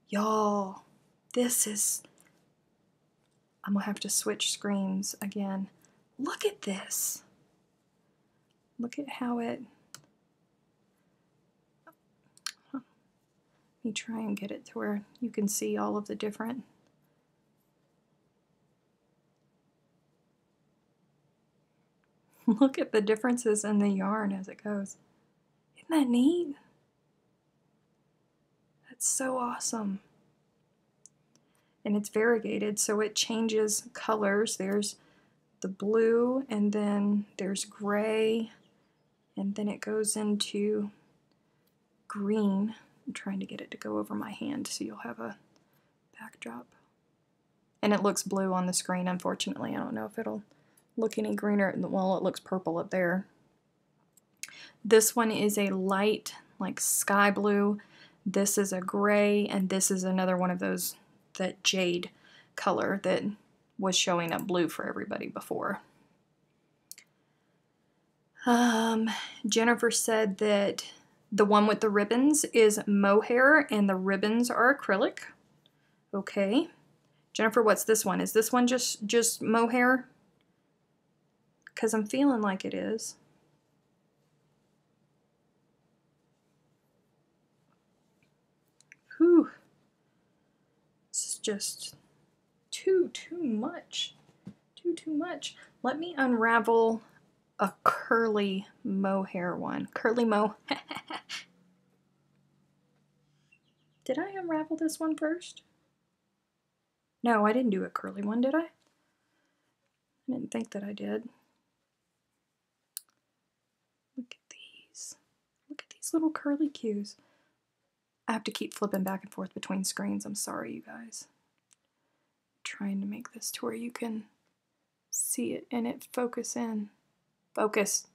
Y'all, this is, I'm gonna have to switch screens again. Look at this. Look at how it, let me try and get it to where you can see all of the different. Look at the differences in the yarn as it goes. Isn't that neat? That's so awesome. And it's variegated, so it changes colors. There's the blue, and then there's gray, and then it goes into green. I'm trying to get it to go over my hand so you'll have a backdrop. And it looks blue on the screen, unfortunately. I don't know if it'll look any greener. Well, it looks purple up there. This one is a light, like sky blue. This is a gray, and this is another one of those, that jade color that was showing up blue for everybody before. Jennifer said that the one with the ribbons is mohair and the ribbons are acrylic. Okay. Jennifer, what's this one? Is this one just mohair? Because I'm feeling like it is. Whew. This is just too much. too much. Let me unravel a curly mohair one. Curly mo. Did I unravel this one first? No, I didn't do a curly one, did I? I didn't think that I did. Look at these. Look at these little curly cues. I have to keep flipping back and forth between screens. I'm sorry, you guys. I'm trying to make this to where you can see it and it focus in. Focus.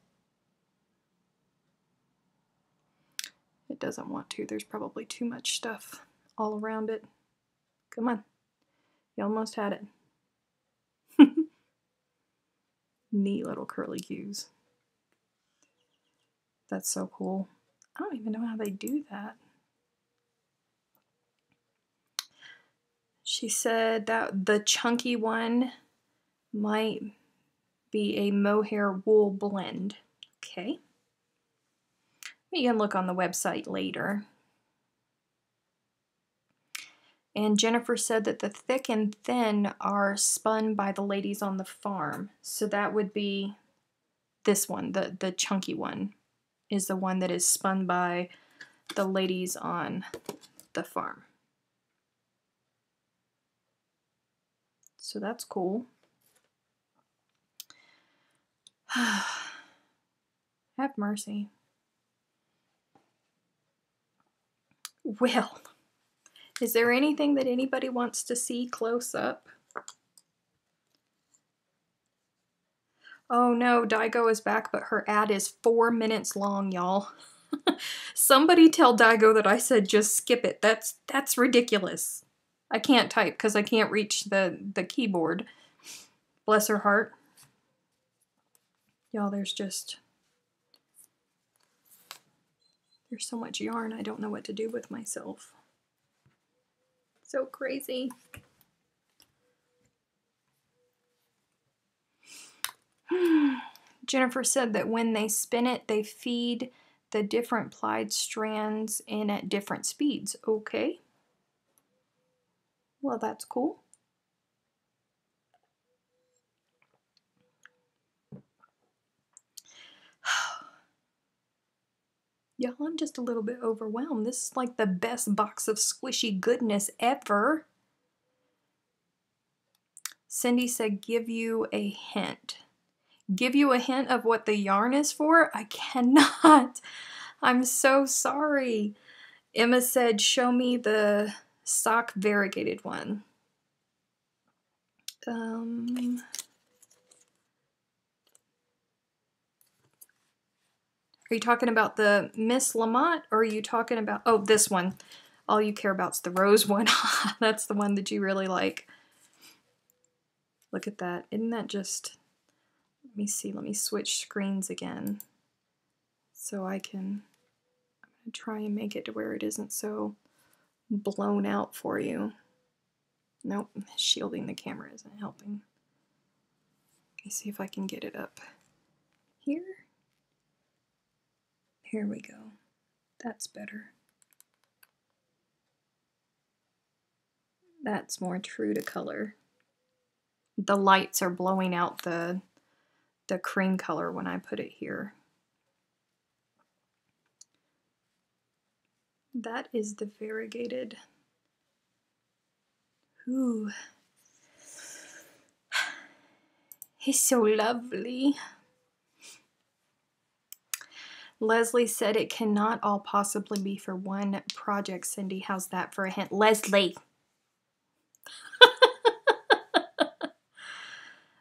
It doesn't want to. There's probably too much stuff all around it. Come on. You almost had it. Neat little curly cues. That's so cool. I don't even know how they do that. She said that the chunky one might be a mohair wool blend. Okay. You can look on the website later. And Jennifer said that the thick and thin are spun by the ladies on the farm. So that would be this one, the chunky one, is the one that is spun by the ladies on the farm. So that's cool. Have mercy. Well, is there anything that anybody wants to see close up? Oh no, Daigo is back, but her ad is 4 minutes long, y'all. Somebody tell Daigo that I said just skip it. That's ridiculous. I can't type because I can't reach the keyboard. Bless her heart. Y'all, there's so much yarn, I don't know what to do with myself. So crazy. Jennifer said that when they spin it, they feed the different plied strands in at different speeds. Okay. Well, that's cool. Y'all, I'm just a little bit overwhelmed. This is like the best box of squishy goodness ever. Cindy said, give you a hint. Give you a hint of what the yarn is for? I cannot. I'm so sorry. Emma said, show me the sock variegated one. Are you talking about the Miss Lamotte, or are you talking about, oh, this one. All you care about is the rose one. That's the one that you really like. Look at that. Isn't that just, let me see, let me switch screens again. So I'm going to try and make it to where it isn't so blown out for you. Nope, shielding the camera isn't helping. Let me see if I can get it up here. Here we go. That's better. That's more true to color. The lights are blowing out the cream color when I put it here. That is the variegated. Ooh. He's so lovely. Leslie said it cannot all possibly be for one project. Cindy, how's that for a hint? Leslie.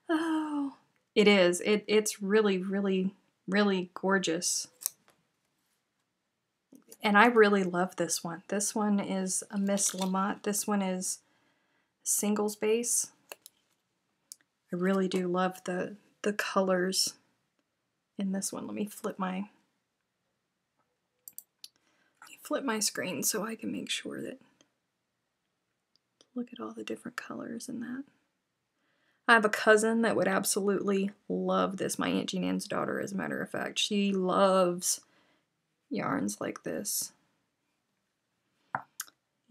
Oh, it is. It's really, really, really gorgeous. And I really love this one. This one is a Miss Lamotte. This one is singles base. I really do love the colors in this one. Let me flip my screen so I can make sure that, look at all the different colors in that. I have a cousin that would absolutely love this. My Aunt Jean Ann's daughter, as a matter of fact. She loves yarns like this.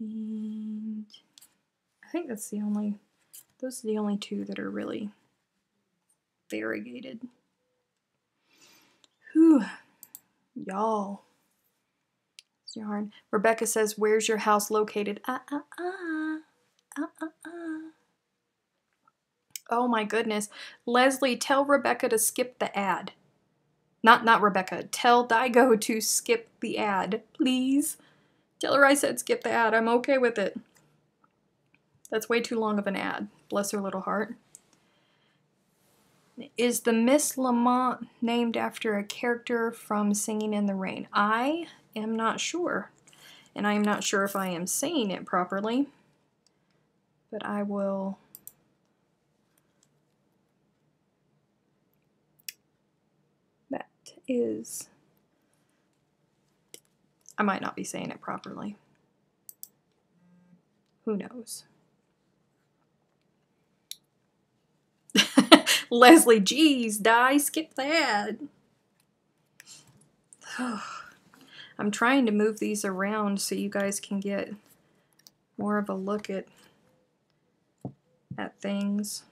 And I think that's the only, those are the only two that are really variegated. Whew. Y'all. Yarn. Rebecca says, where's your house located? Oh my goodness. Leslie, tell Rebecca to skip the ad. Not Rebecca. Tell Daigo to skip the ad, please. Tell her I said skip the ad. I'm okay with it. That's way too long of an ad. Bless her little heart. Is the Miss Lamont named after a character from Singing in the Rain? I am not sure. And I'm not sure if I am saying it properly. But I will... That is... I might not be saying it properly. Who knows? Leslie, geez, skip that. I'm trying to move these around so you guys can get more of a look at things.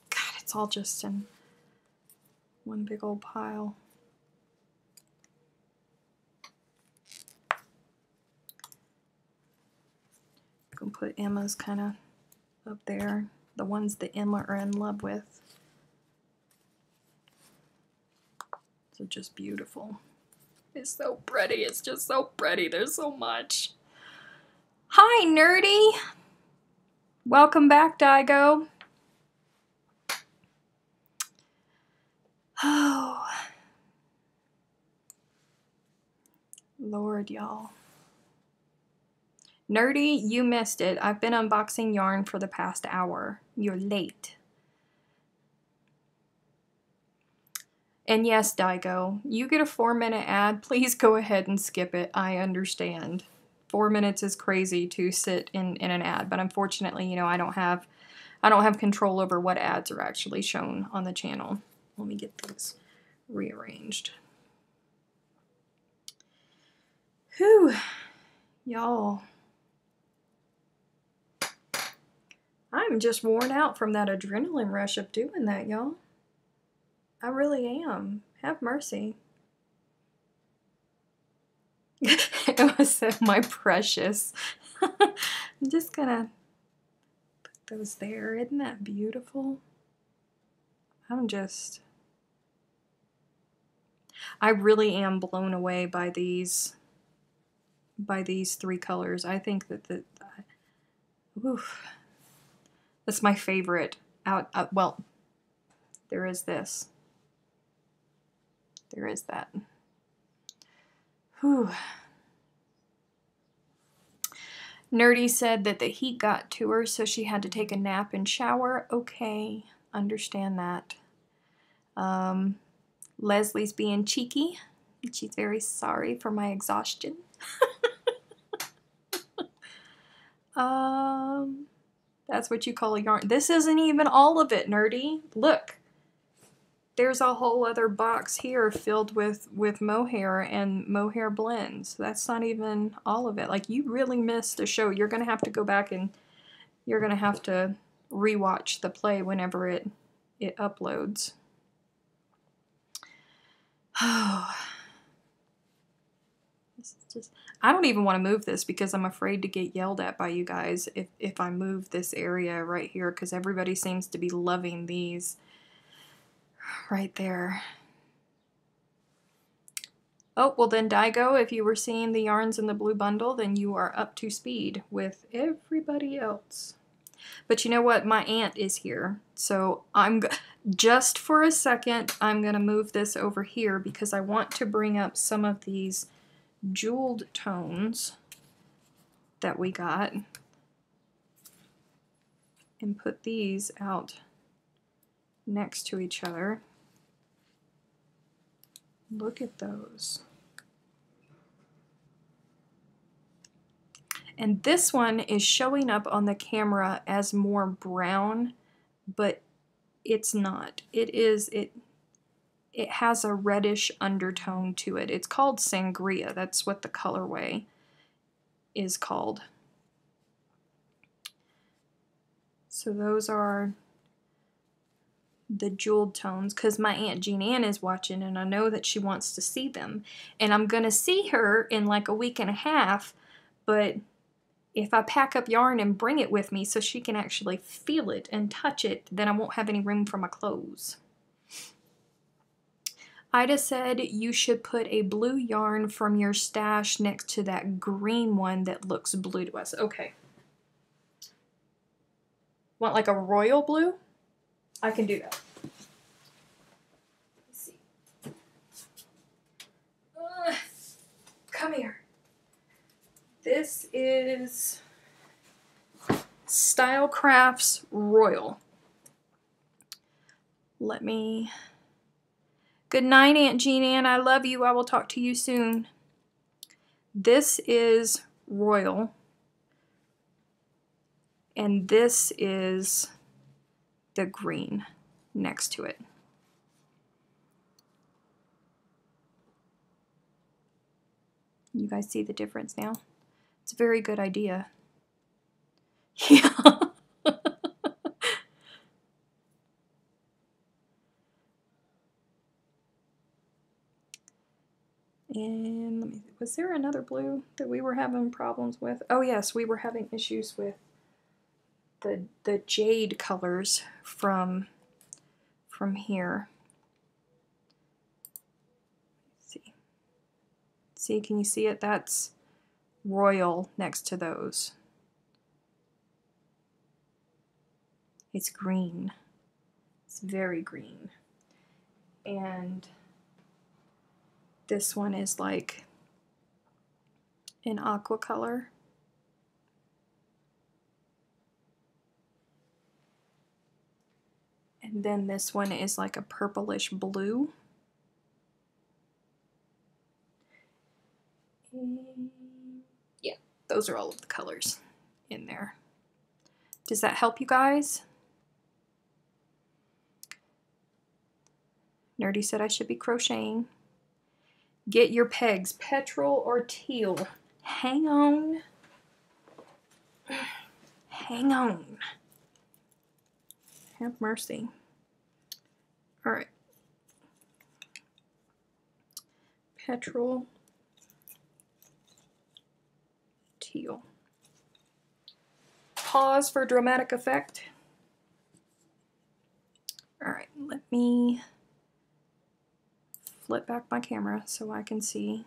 God, it's all just in one big old pile. I'm gonna put Emma's kind of up there, the ones that Emma are in love with. They're just beautiful. It's so pretty. It's just so pretty. There's so much. Hi, Nerdy. Welcome back, Daigo. Oh, Lord, y'all. Nerdy, you missed it. I've been unboxing yarn for the past hour. You're late. And yes, Daigo, you get a 4-minute ad. Please go ahead and skip it. I understand. 4 minutes is crazy to sit in an ad, but unfortunately, you know, I don't have control over what ads are actually shown on the channel. Let me get these rearranged. Whew, y'all. I'm just worn out from that adrenaline rush of doing that, y'all. I really am. Have mercy. It was so my precious. I'm just gonna put those there. Isn't that beautiful? I really am blown away by these 3 colors. I think that oof, that's my favorite well, there is this. There is that. Whew. Nerdy said that the heat got to her, so she had to take a nap and shower. Okay, understand that. Leslie's being cheeky. She's very sorry for my exhaustion. That's what you call a yarn. This isn't even all of it, Nerdy. Look. There's a whole other box here filled with Mohair and Mohair blends. That's not even all of it. Like, you really missed a show. You're going to have to go back and you're going to have to rewatch the play whenever it uploads. Oh. This is just, I don't even want to move this because I'm afraid to get yelled at by you guys if I move this area right here, because everybody seems to be loving these. Right there. Oh, well then, Daigo, if you were seeing the yarns in the blue bundle, then you are up to speed with everybody else. But you know what? My aunt is here. So just for a second, I'm going to move this over here because I want to bring up some of these jeweled tones that we got and put these out next to each other. Look at those. And this one is showing up on the camera as more brown, but it's not. It has a reddish undertone to it. It's called Sangria. That's what the colorway is called. So those are the jeweled tones because my Aunt Jean Ann is watching and I know that she wants to see them. And I'm going to see her in like a week and a half, but if I pack up yarn and bring it with me so she can actually feel it and touch it, then I won't have any room for my clothes. Ida said you should put a blue yarn from your stash next to that green one that looks blue to us. Okay. Want like a royal blue? I can do that. Let's see. Come here. This is Style Crafts Royal. Let me... Good night, Aunt Jean Ann. I love you. I will talk to you soon. This is Royal. And this is the green next to it. You guys see the difference now? It's a very good idea. Yeah. And let me, was there another blue that we were having problems with? Oh yes, we were having issues with the jade colors from here. Let's see. See, can you see it? That's royal next to those. It's green. It's very green. And this one is like an aqua color. And then this one is like a purplish blue. And yeah, those are all of the colors in there. Does that help you guys? Nerdy said I should be crocheting. Get your pegs, petrol or teal. Hang on. Hang on. Have mercy. All right. Petrol, teal. Pause for dramatic effect. All right, let me flip back my camera so I can see.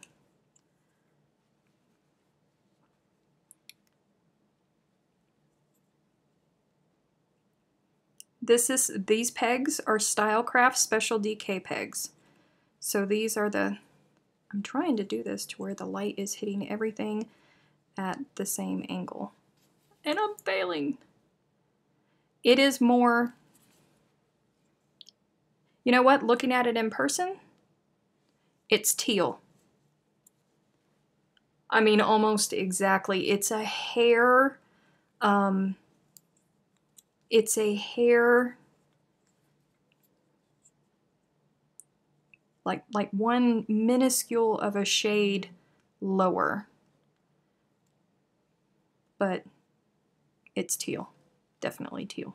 These pegs are Stylecraft Special DK pegs. So these are I'm trying to do this to where the light is hitting everything at the same angle. And I'm failing. It is more, you know what, looking at it in person, it's teal. I mean, almost exactly. It's a hair, like one minuscule of a shade lower, but it's teal, definitely teal.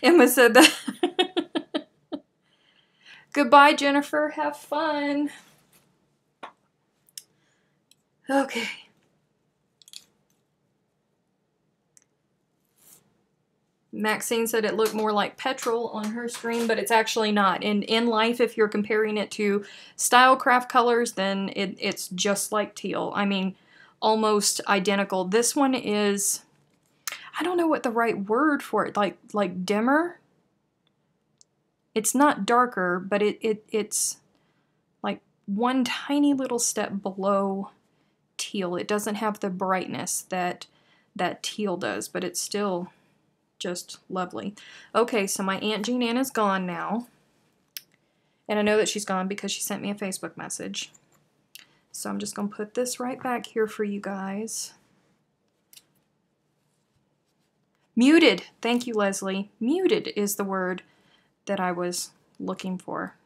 Emma said that. Goodbye, Jennifer. Have fun. Okay. Maxine said it looked more like petrol on her screen, but it's actually not. And in life, if you're comparing it to Stylecraft colors, then it's just like teal. I mean, almost identical. This one is, I don't know what the right word for it, like dimmer. It's not darker, but it's like one tiny little step below teal. It doesn't have the brightness that teal does, but it's still just lovely. Okay, so my Aunt Jean Ann is gone now. And I know that she's gone because she sent me a Facebook message. So I'm just going to put this right back here for you guys. Muted. Thank you, Leslie. Muted is the word that I was looking for.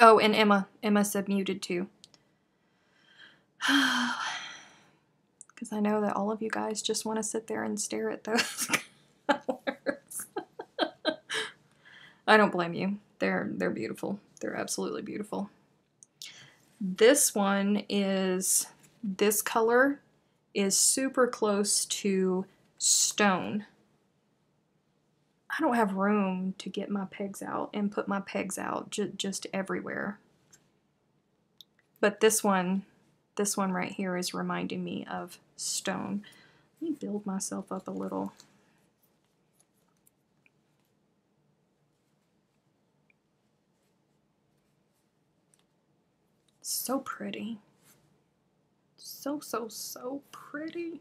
Oh, and Emma. Emma said muted too. because I know that all of you guys just want to sit there and stare at those colors. I don't blame you. They're beautiful. They're absolutely beautiful. This one is, this color is super close to stone. I don't have room to get my pegs out and put my pegs out just everywhere. But this one right here is reminding me of stone. Let me build myself up a little. So pretty. So pretty.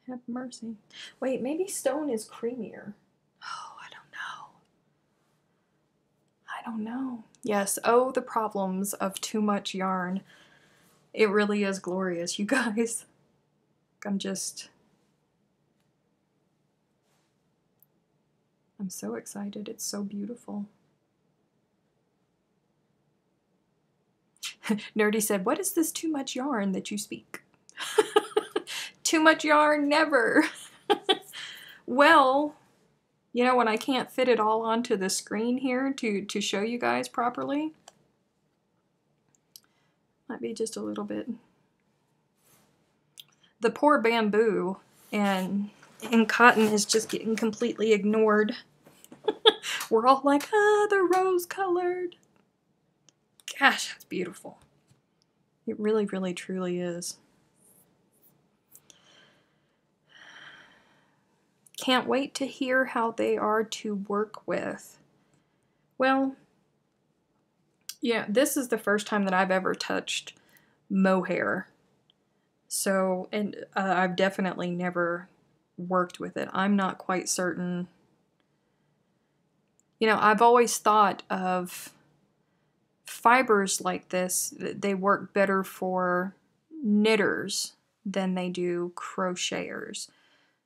Have mercy. Wait, maybe stone is creamier. Oh, I don't know. Yes, oh, the problems of too much yarn. It really is glorious, you guys. I'm so excited. It's so beautiful. Nerdy said, "What is this too much yarn that you speak?" Too much yarn, never. Well, you know, when I can't fit it all onto the screen here to show you guys properly, might be just a little bit. The poor bamboo and cotton is just getting completely ignored. We're all like, ah, they're rose colored. Gosh, that's beautiful. It really, really, truly is. Can't wait to hear how they are to work with. Well, yeah, this is the first time that I've ever touched Mohair. So, and I've definitely never worked with it. I'm not quite certain. You know, I've always thought of fibers like this, they work better for knitters than they do crocheters.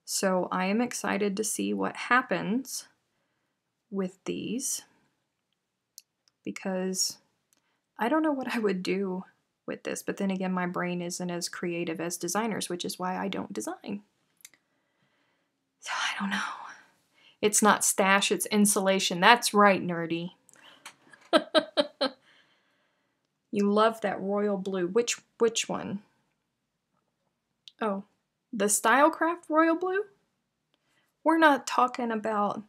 So I am excited to see what happens with these, because I don't know what I would do with this, but then again, my brain isn't as creative as designers, which is why I don't design. So I don't know. It's not stash, it's insulation. That's right, Nerdy. You love that royal blue. Which one? Oh, the Stylecraft royal blue? We're not talking about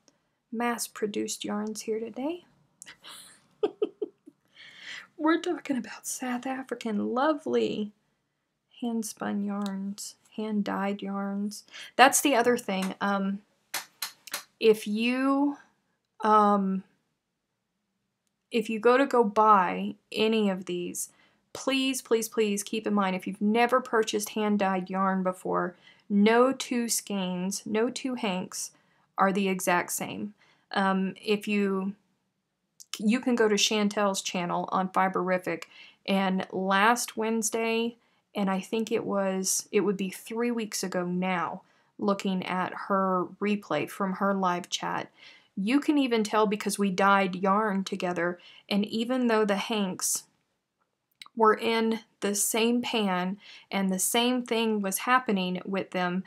mass-produced yarns here today. We're talking about South African lovely hand-spun yarns, hand-dyed yarns. That's the other thing. If you go to buy any of these, please, please, please keep in mind, if you've never purchased hand-dyed yarn before, no two skeins, no two hanks are the exact same. If you can go to Chantel's channel on Fiberific, and last Wednesday, and I think it would be 3 weeks ago now, looking at her replay from her live chat, you can even tell because we dyed yarn together, and even though the hanks were in the same pan and the same thing was happening with them,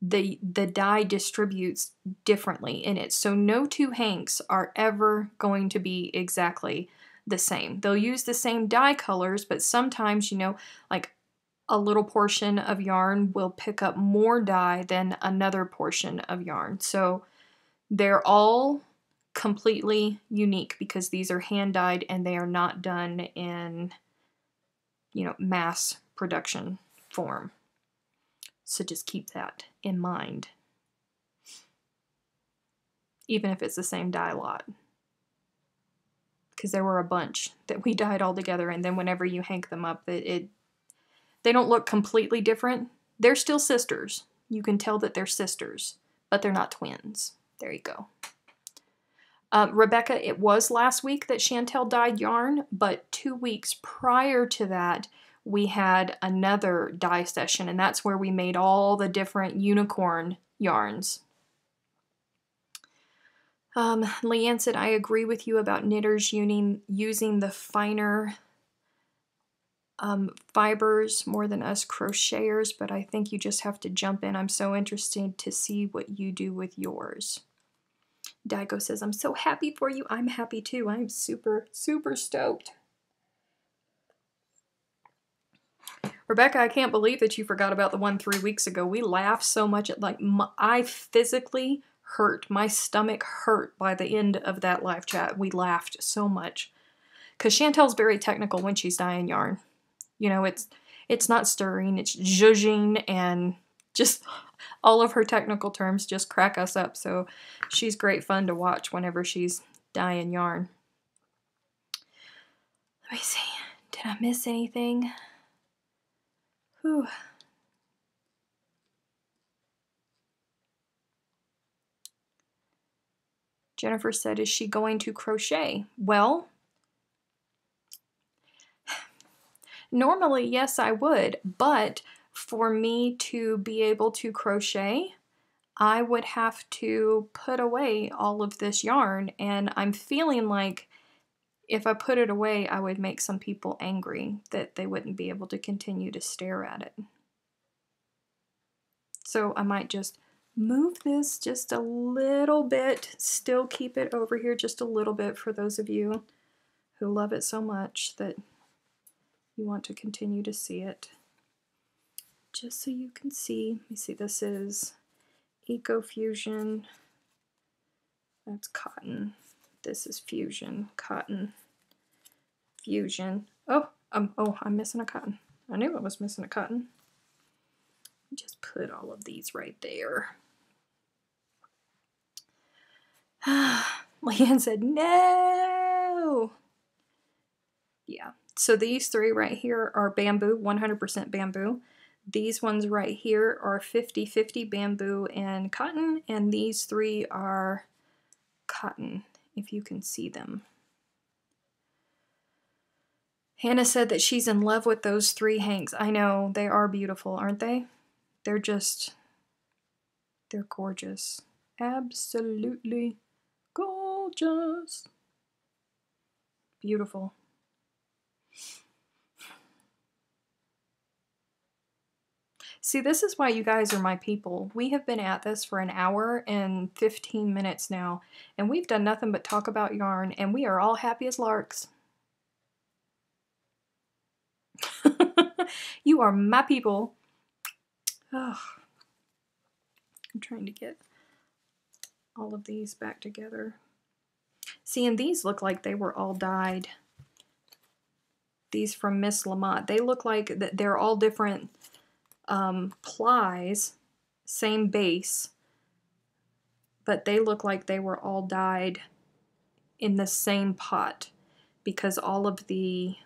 the dye distributes differently in it. So no two hanks are ever going to be exactly the same. They'll use the same dye colors, but sometimes, you know, like a little portion of yarn will pick up more dye than another portion of yarn. So they're all completely unique because these are hand dyed and they are not done in, you know, mass production form. So just keep that in mind, even if it's the same dye lot. Because there were a bunch that we dyed all together, and then whenever you hank them up, they don't look completely different. They're still sisters. You can tell that they're sisters, but they're not twins. There you go. Rebecca, it was last week that Chantel dyed yarn, but 2 weeks prior to that, we had another dye session, and that's where we made all the different unicorn yarns. Leanne said, I agree with you about knitters using the finer fibers more than us crocheters, but I think you just have to jump in. I'm so interested to see what you do with yours. Daigo says, I'm so happy for you. I'm happy too. I'm super, super stoked. Rebecca, I can't believe that you forgot about the one 3 weeks ago. We laughed so much at, like, I physically hurt. My stomach hurt by the end of that live chat. We laughed so much. Because Chantel's very technical when she's dyeing yarn. You know, it's not stirring, it's zhuzhing, and just all of her technical terms just crack us up. So she's great fun to watch whenever she's dyeing yarn. Let me see. Did I miss anything? Whew. Jennifer said, is she going to crochet? Well, normally, yes, I would, but for me to be able to crochet, I would have to put away all of this yarn, and I'm feeling like if I put it away, I would make some people angry that they wouldn't be able to continue to stare at it. So I might just move this just a little bit, still keep it over here just a little bit for those of you who love it so much that you want to continue to see it. Just so you can see. Let me see, this is Eco Fusion. That's cotton. This is Fusion, cotton, Fusion. Oh, I'm missing a cotton. I knew I was missing a cotton. Just put all of these right there. Leanne said, no. Yeah, so these three right here are bamboo, 100% bamboo. These ones right here are 50-50 bamboo and cotton, and these three are cotton, if you can see them. Hannah said that she's in love with those three hanks. I know, they are beautiful, aren't they? They're gorgeous. Absolutely gorgeous. Beautiful. See, this is why you guys are my people. We have been at this for an hour and 15 minutes now, and we've done nothing but talk about yarn, and we are all happy as larks. You are my people. Oh, I'm trying to get all of these back together. See, and these look like they were all dyed. These from Miss Lamotte. They look like they're all different plies, same base, but they look like they were all dyed in the same pot because all of the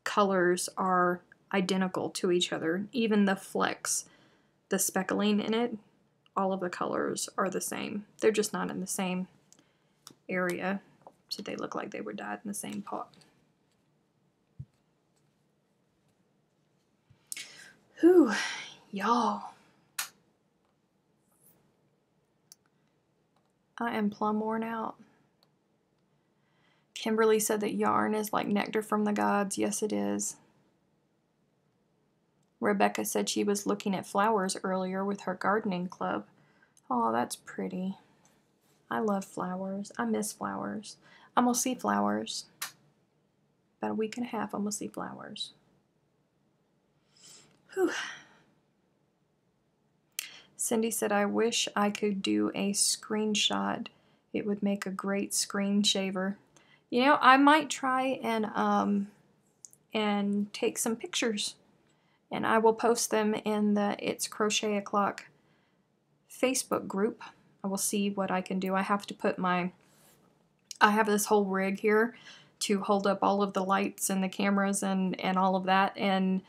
colors are identical to each other. Even the flecks, the speckling in it, all of the colors are the same. They're just not in the same area, so they look like they were dyed in the same pot. Whew, y'all. I am plumb worn out. Kimberly said that yarn is like nectar from the gods. Yes, it is. Rebecca said she was looking at flowers earlier with her gardening club. Oh, that's pretty. I love flowers. I miss flowers. I'm gonna see flowers. About a week and a half, I'm gonna see flowers. Whew. Cindy said, I wish I could do a screenshot. It would make a great screen shaver. You know, I might try and take some pictures, and I will post them in the It's Crochet O'Clock Facebook group. I will see what I can do. I have to put I have this whole rig here to hold up all of the lights and the cameras and all of that, and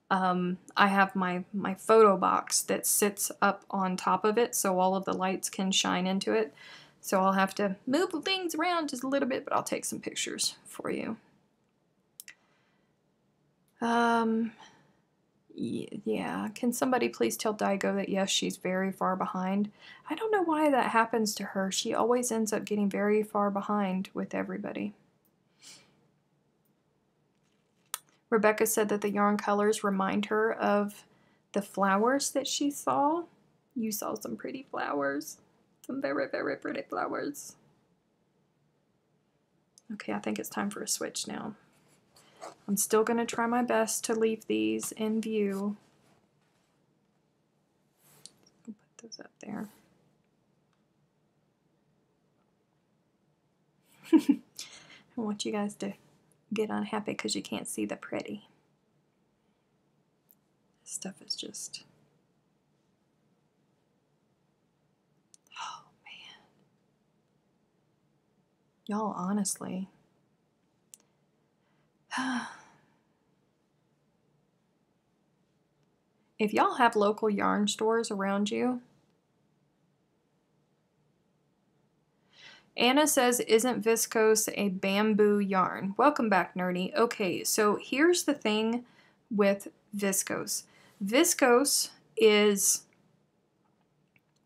I have my photo box that sits up on top of it so all of the lights can shine into it. So I'll have to move things around just a little bit, but I'll take some pictures for you. Yeah, can somebody please tell Daigo that yes, she's very far behind? I don't know why that happens to her. She always ends up getting very far behind with everybody. Rebecca said that the yarn colors remind her of the flowers that she saw. You saw some pretty flowers. Some very, very pretty flowers. Okay, I think it's time for a switch now. I'm still going to try my best to leave these in view. I'll put those up there. I want you guys to get unhappy because you can't see the pretty. This stuff is just... oh, man. Y'all, honestly... if y'all have local yarn stores around you... Anna says, isn't viscose a bamboo yarn? Welcome back, Nerdy. Okay, so here's the thing with viscose. Viscose is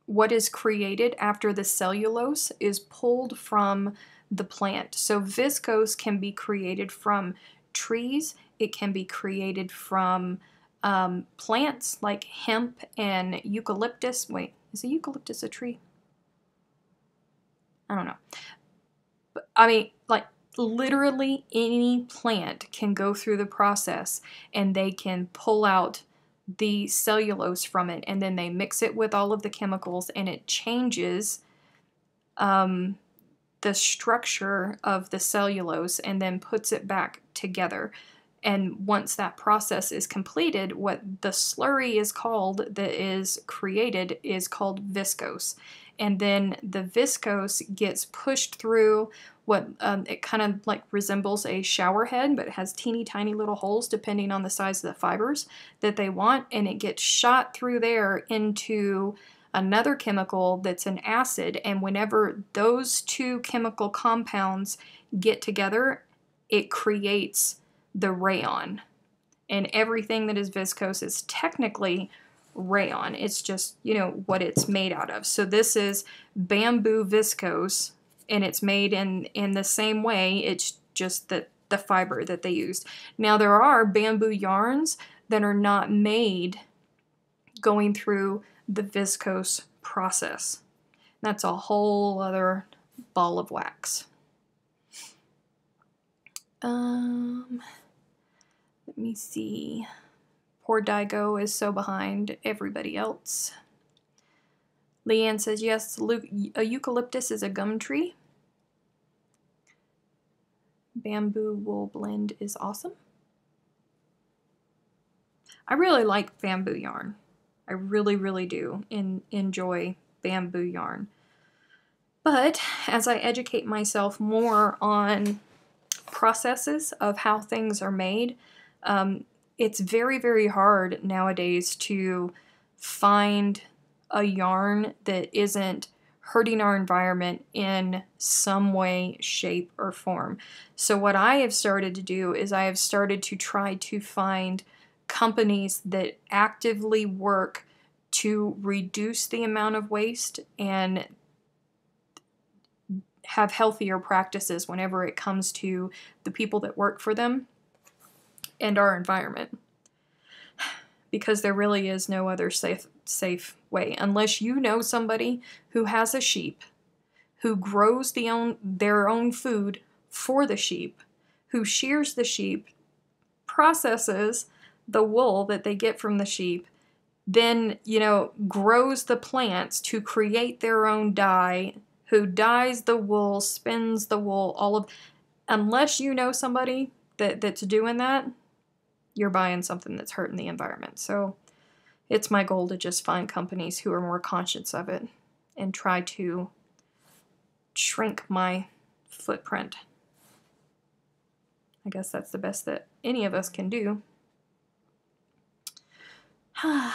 what is created after the cellulose is pulled from the plant. So viscose can be created from trees. It can be created from plants like hemp and eucalyptus. Wait, is a eucalyptus a tree? I don't know. But I mean, like, literally any plant can go through the process and they can pull out the cellulose from it, and then they mix it with all of the chemicals, and it changes the structure of the cellulose and then puts it back together. And once that process is completed, what the slurry is called that is created is called viscose. And then the viscose gets pushed through what it kind of like resembles a shower head, but it has teeny tiny little holes depending on the size of the fibers that they want, and it gets shot through there into another chemical that's an acid, and whenever those two chemical compounds get together, it creates the rayon. And everything that is viscose is technically rayon. It's just, you know, what it's made out of. So this is bamboo viscose, and it's made in the same way. It's just the fiber that they used. Now there are bamboo yarns that are not made going through the viscose process. That's a whole other ball of wax. Let me see. Poor Daigo is so behind everybody else. Leanne says, yes, a eucalyptus is a gum tree. Bamboo wool blend is awesome. I really like bamboo yarn. I really, really do enjoy bamboo yarn. But as I educate myself more on processes of how things are made, it's very, very hard nowadays to find a yarn that isn't hurting our environment in some way, shape, or form. So what I have started to do is I have started to try to find companies that actively work to reduce the amount of waste and have healthier practices whenever it comes to the people that work for them and our environment. Because there really is no other safe way. Unless you know somebody who has a sheep, who grows their own food for the sheep, who shears the sheep, processes the wool that they get from the sheep, then, you know, grows the plants to create their own dye, who dyes the wool, spins the wool, unless you know somebody that's doing that, you're buying something that's hurting the environment. So it's my goal to just find companies who are more conscious of it and try to shrink my footprint. I guess that's the best that any of us can do. I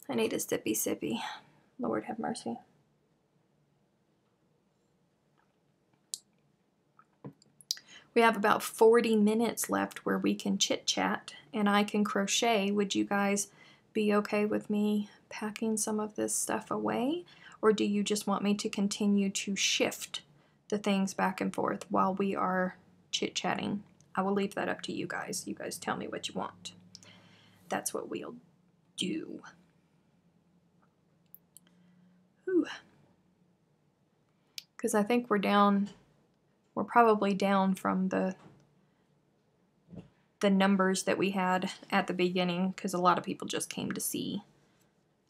need a sippy sippy. Lord have mercy. We have about 40 minutes left where we can chit chat and I can crochet. Would you guys be okay with me packing some of this stuff away? Or do you just want me to continue to shift the things back and forth while we are chit-chatting. I will leave that up to you guys. You guys tell me what you want. That's what we'll do. Because I think we're probably down from the numbers that we had at the beginning, because a lot of people just came to see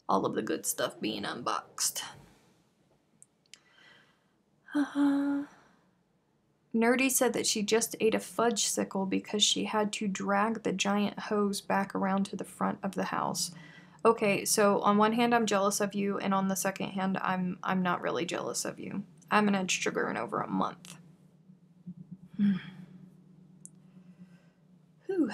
all of the good stuff being unboxed. Nerdy said that she just ate a fudge-sicle because she had to drag the giant hose back around to the front of the house. Okay, so on one hand I'm jealous of you, and on the second hand I'm not really jealous of you. I haven't had sugar in over a month. Whew.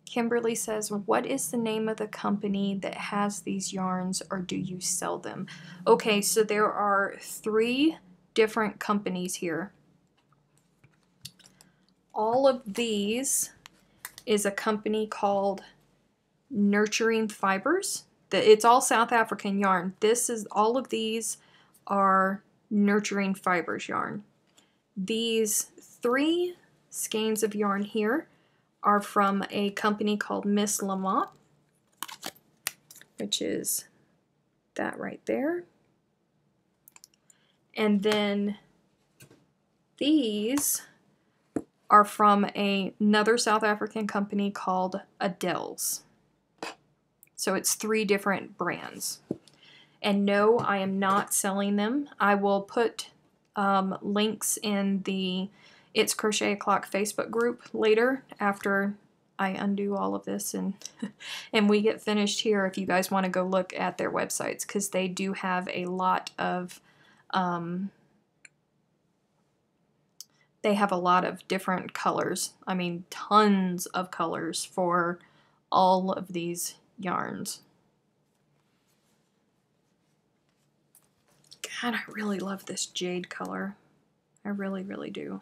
Kimberly says, what is the name of the company that has these yarns, or do you sell them? Okay, so there are 3 different companies here. All of these is a company called Nurturing Fibres. It's all South African yarn. All of these are Nurturing Fibres yarn. These 3 skeins of yarn here are from a company called Miss Lamont, which is that right there. And then these are from another South African company called Adele's. So it's 3 different brands. And no, I am not selling them. I will put links in the It's Crochet O'Clock Facebook group later, after I undo all of this and and we get finished here, if you guys want to go look at their websites, because they do have a lot of they have a lot of different colors. I mean, tons of colors for all of these yarns. God, I really love this jade color. I really, really do.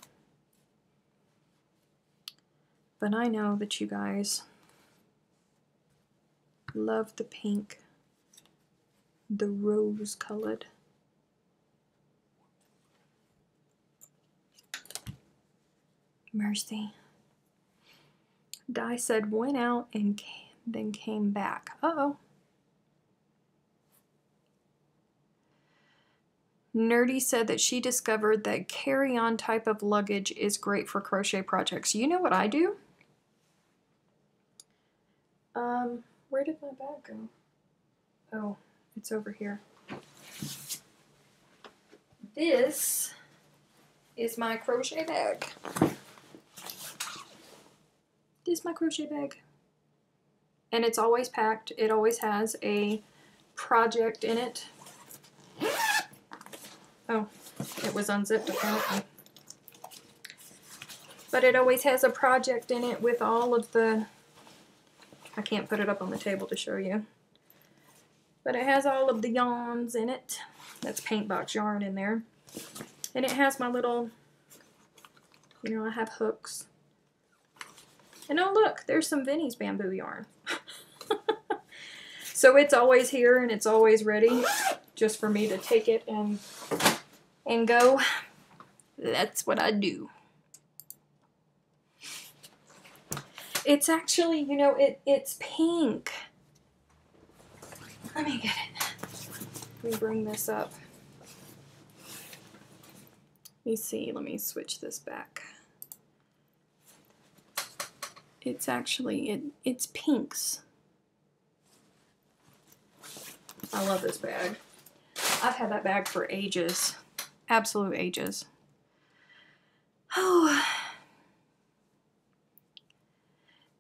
But I know that you guys love the pink, the rose colored. Mercy. Di said went out and then came back. Uh-oh. Nerdy said that she discovered that carry-on type of luggage is great for crochet projects. You know what I do? Where did my bag go? Oh, it's over here. This is my crochet bag. This is my crochet bag. And it's always packed. It always has a project in it. Oh, it was unzipped apparently. But it always has a project in it with all of the... I can't put it up on the table to show you. But it has all of the yarns in it. That's paint box yarn in there. And it has my little, you know, I have hooks. And oh look, there's some Vinnie's bamboo yarn. So it's always here and it's always ready just for me to take it and go. That's what I do. It's actually, you know, it's pink. Let me get it. Let me bring this up. Let me see. Let me switch this back. It's actually, it's pinks. I love this bag. I've had that bag for ages. Absolute ages. Oh.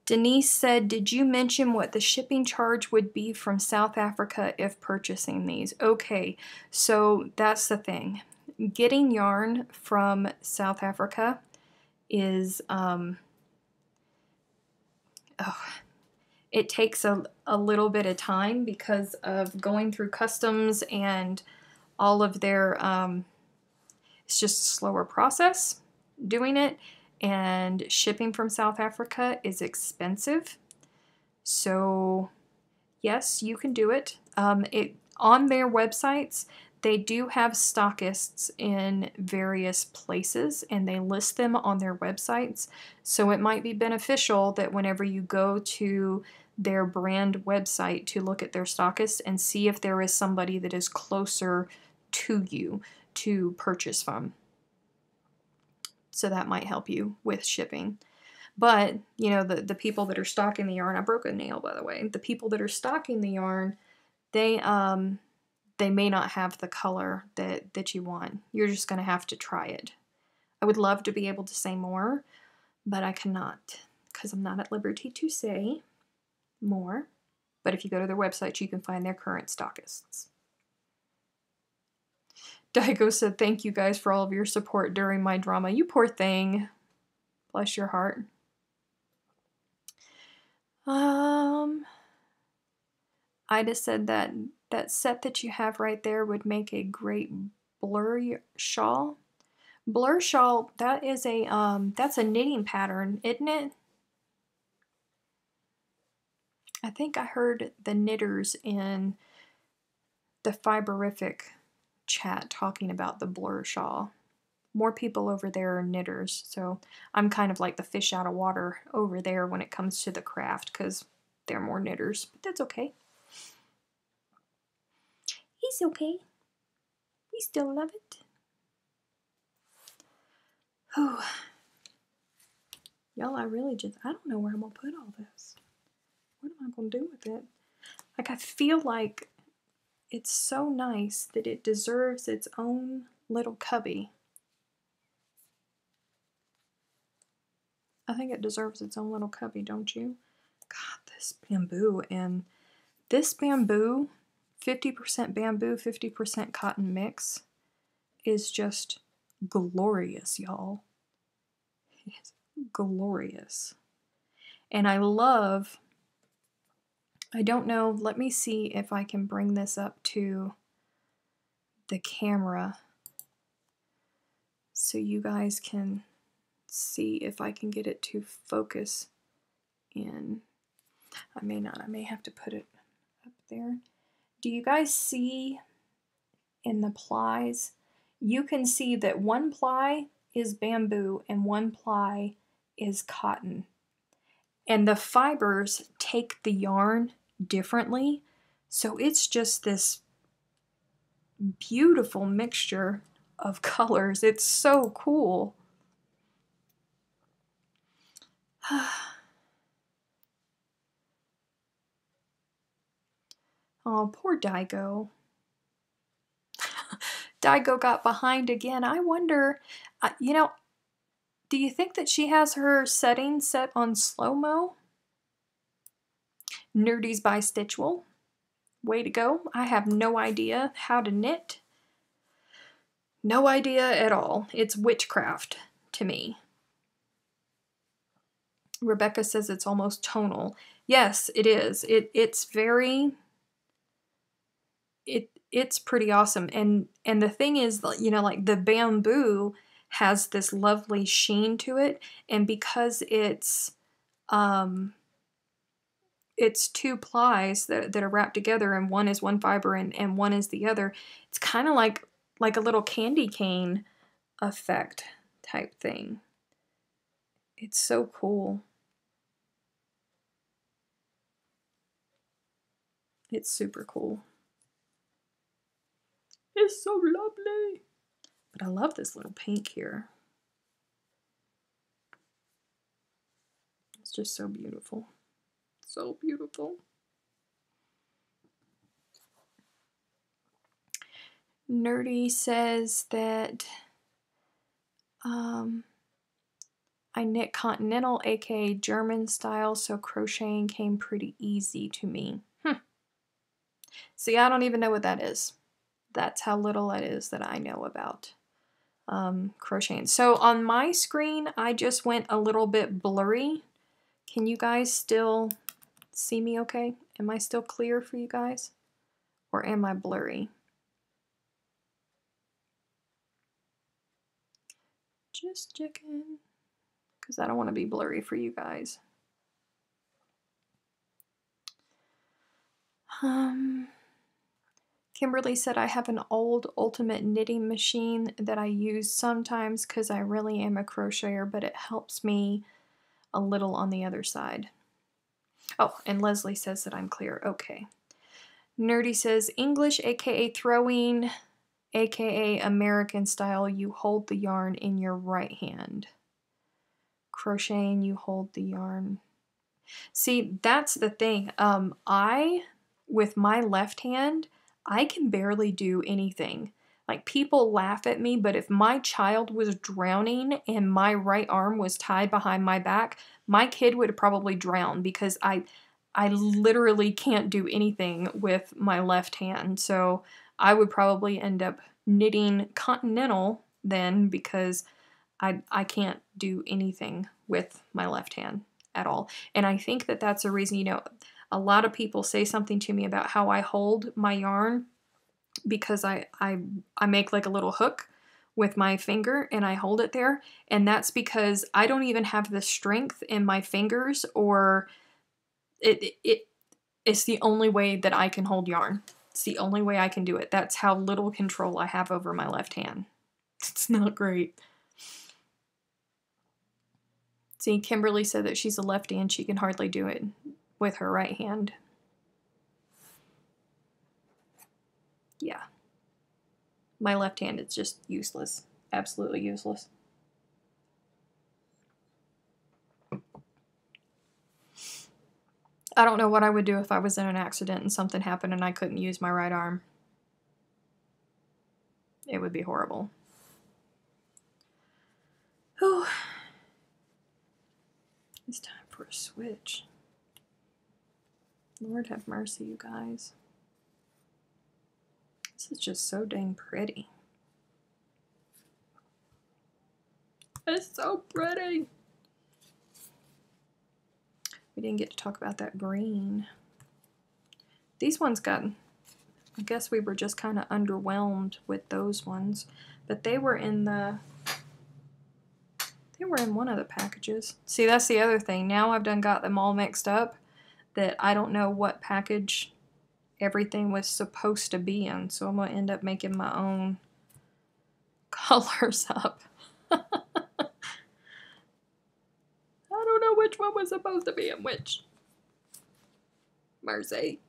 Denise said, did you mention what the shipping charge would be from South Africa if purchasing these? Okay, so that's the thing. Getting yarn from South Africa is, it takes a little bit of time because of going through customs and all of their, it's just a slower process doing it. And shipping from South Africa is expensive. So yes, you can do it. On their websites, They do have stockists in various places and they list them on their websites. So it might be beneficial that whenever you go to their brand website to look at their stockists and see if there is somebody that is closer to you to purchase from. So that might help you with shipping. But, you know, the people that are stocking the yarn, I broke a nail, by the way. The people that are stocking the yarn, they may not have the color that you want. You're just going to have to try it. I would love to be able to say more, but I cannot because I'm not at liberty to say more. But if you go to their website, you can find their current stockists. Daigo said, thank you guys for all of your support during my drama. You poor thing. Bless your heart. Ida said that set that you have right there would make a great blur shawl. Blur shawl, that is a that's a knitting pattern, isn't it? I think I heard the knitters in the Fiberific chat talking about the blur shawl. More people over there are knitters, so I'm kind of like the fish out of water over there when it comes to the craft because they're more knitters, but that's okay. It's okay. We still love it. Oh, y'all, I don't know where I'm gonna put all this. What am I gonna do with it? Like, I feel like it's so nice that it deserves its own little cubby. I think it deserves its own little cubby, don't you? God, this bamboo, and this bamboo, 50% bamboo, 50% cotton mix, is just glorious, y'all. It's glorious. And I don't know, let me see if I can bring this up to the camera so you guys can see if I can get it to focus in. I may not, I may have to put it up there. Do you guys see in the plies? You can see that one ply is bamboo and one ply is cotton. And the fibers take the yarn differently. So it's just this beautiful mixture of colors. It's so cool. Oh, poor Daigo. Daigo got behind again. I wonder, you know, do you think that she has her settings set on slow-mo? Nerdies by Stitchwell. Way to go. I have no idea how to knit. No idea at all. It's witchcraft to me. Rebecca says it's almost tonal. Yes, it is. It's very... It's pretty awesome. And the thing is, you know, like the bamboo has this lovely sheen to it, and because it's two plies that are wrapped together, and one is one fiber and one is the other, it's kind of like a little candy cane effect type thing. It's so cool. It's super cool. It's so lovely. But I love this little pink here. It's just so beautiful. So beautiful. Nerdy says that I knit continental, aka German style, so crocheting came pretty easy to me. See, I don't even know what that is. That's how little it is that I know about crocheting. So on my screen, I just went a little bit blurry. Can you guys still see me okay? Am I still clear for you guys? Or am I blurry? Just checking, because I don't want to be blurry for you guys. Can Kimberly said, I have an old Ultimate knitting machine that I use sometimes because I really am a crocheter, but it helps me a little on the other side. Oh, and Leslie says that I'm clear. Okay. Nerdy says, English, aka throwing, aka American style, you hold the yarn in your right hand. Crocheting, you hold the yarn. See, that's the thing. With my left hand, I can barely do anything. Like, people laugh at me, but if my child was drowning and my right arm was tied behind my back, my kid would probably drown because I literally can't do anything with my left hand. So I would probably end up knitting continental then because I can't do anything with my left hand at all. And I think that that's a reason, you know, a lot of people say something to me about how I hold my yarn because I make like a little hook with my finger and I hold it there. And that's because I don't even have the strength in my fingers, or it's the only way that I can hold yarn. It's the only way I can do it. That's how little control I have over my left hand. It's not great. See, Kimberly said that she's a lefty and she can hardly do it with her right hand. Yeah. My left hand is just useless. Absolutely useless. I don't know what I would do if I was in an accident and something happened and I couldn't use my right arm. It would be horrible. Oh. It's time for a switch. Lord have mercy, you guys. This is just so dang pretty. It's so pretty. We didn't get to talk about that green. These ones got, I guess we were just kind of underwhelmed with those ones, but they were in one of the packages. See, that's the other thing. Now I've got them all mixed up that I don't know what package everything was supposed to be in, so I'm going to end up making my own colors up. I don't know which one was supposed to be in which. Mercy.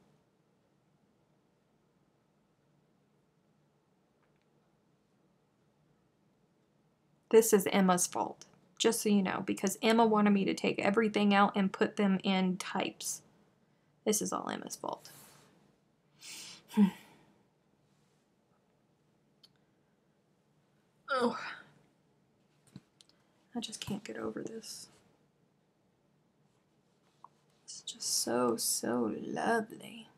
This is Emma's fault, just so you know, because Emma wanted me to take everything out and put them in types. This is all Emma's fault. Oh, I just can't get over this. It's just so, so lovely.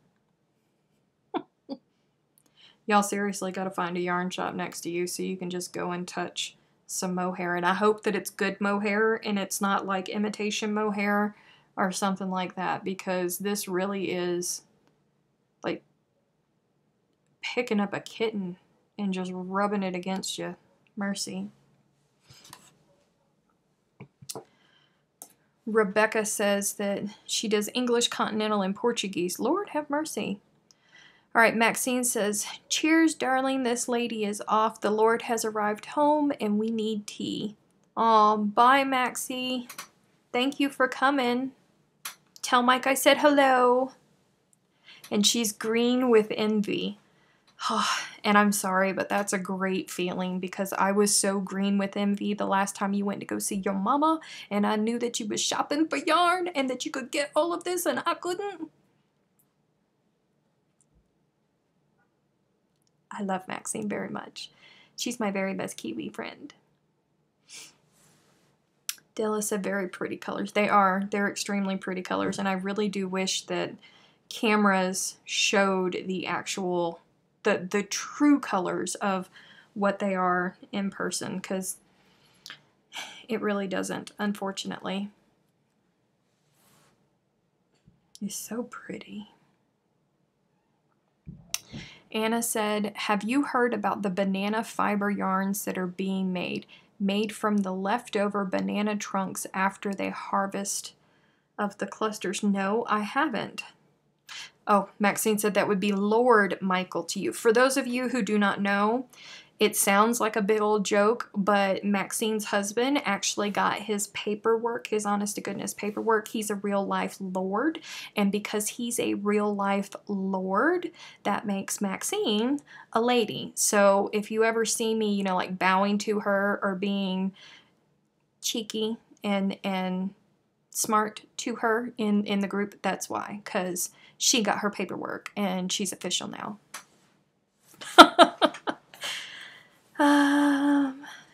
Y'all seriously got to find a yarn shop next to you so you can just go and touch some mohair. And I hope that it's good mohair and it's not like imitation mohair or something like that, because this really is like picking up a kitten and just rubbing it against you. Mercy. Rebecca says that she does English, Continental, and Portuguese. Lord have mercy. All right, Maxine says, cheers, darling. This lady is off. The Lord has arrived home, and we need tea. Aw, bye, Maxie. Thank you for coming. Tell Mike I said hello. And she's green with envy. And I'm sorry, but that's a great feeling, because I was so green with envy the last time you went to go see your mama, and I knew that you was shopping for yarn and that you could get all of this and I couldn't. I love Maxine very much. She's my very best Kiwi friend. Della said very pretty colors. They are. They're extremely pretty colors, and I really do wish that cameras showed the actual, the true colors of what they are in person, because it really doesn't, unfortunately. It's so pretty. Anna said, have you heard about the banana fiber yarns that are being made from the leftover banana trunks after they harvest of the clusters? No, I haven't. Oh, Maxine said that would be Lord Michael to you. For those of you who do not know, it sounds like a big old joke, but Maxine's husband actually got his paperwork, his honest to goodness paperwork. He's a real life lord. And because he's a real life lord, that makes Maxine a lady. So if you ever see me, you know, like bowing to her or being cheeky and smart to her in the group, that's why, because she got her paperwork and she's official now.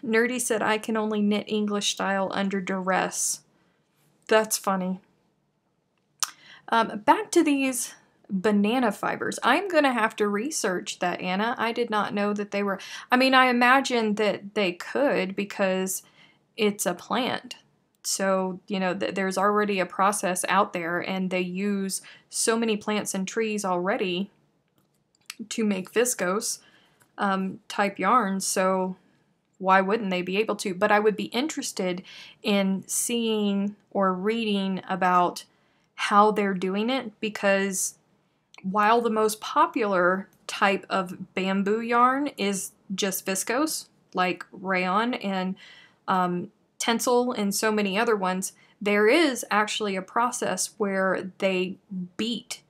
Nerdy said I can only knit English style under duress. That's funny. Back to these banana fibers. I'm gonna have to research that, Anna. I did not know that they were, I mean, I imagine that they could because it's a plant. So, you know, there's already a process out there and they use so many plants and trees already to make viscose type yarns. So why wouldn't they be able to? But I would be interested in seeing or reading about how they're doing it, because while the most popular type of bamboo yarn is just viscose, like rayon and Tencel and so many other ones, there is actually a process where they beat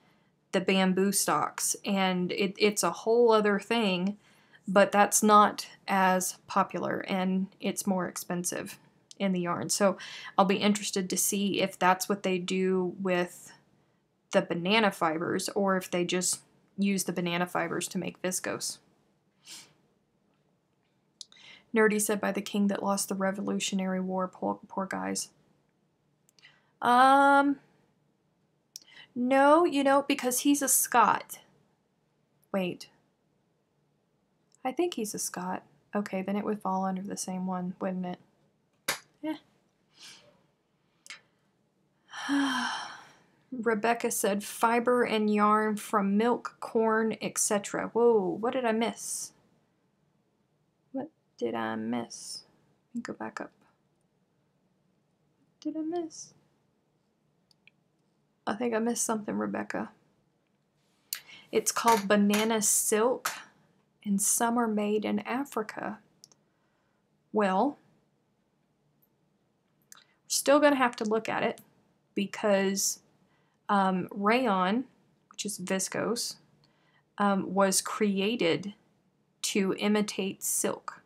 the bamboo stalks, and it's a whole other thing, but that's not as popular and it's more expensive in the yarn. So I'll be interested to see if that's what they do with the banana fibers or if they just use the banana fibers to make viscose. Nerdy said by the king that lost the Revolutionary War. Poor guys. No, you know, because he's a Scot. Wait. I think he's a Scot. Okay, then it would fall under the same one, wouldn't it? Yeah. Rebecca said fiber and yarn from milk, corn, etc. Whoa, what did I miss? What did I miss? Let me go back up. What did I miss? I think I missed something, Rebecca. It's called banana silk, and some are made in Africa. Well, we're still going to have to look at it because rayon, which is viscose, was created to imitate silk.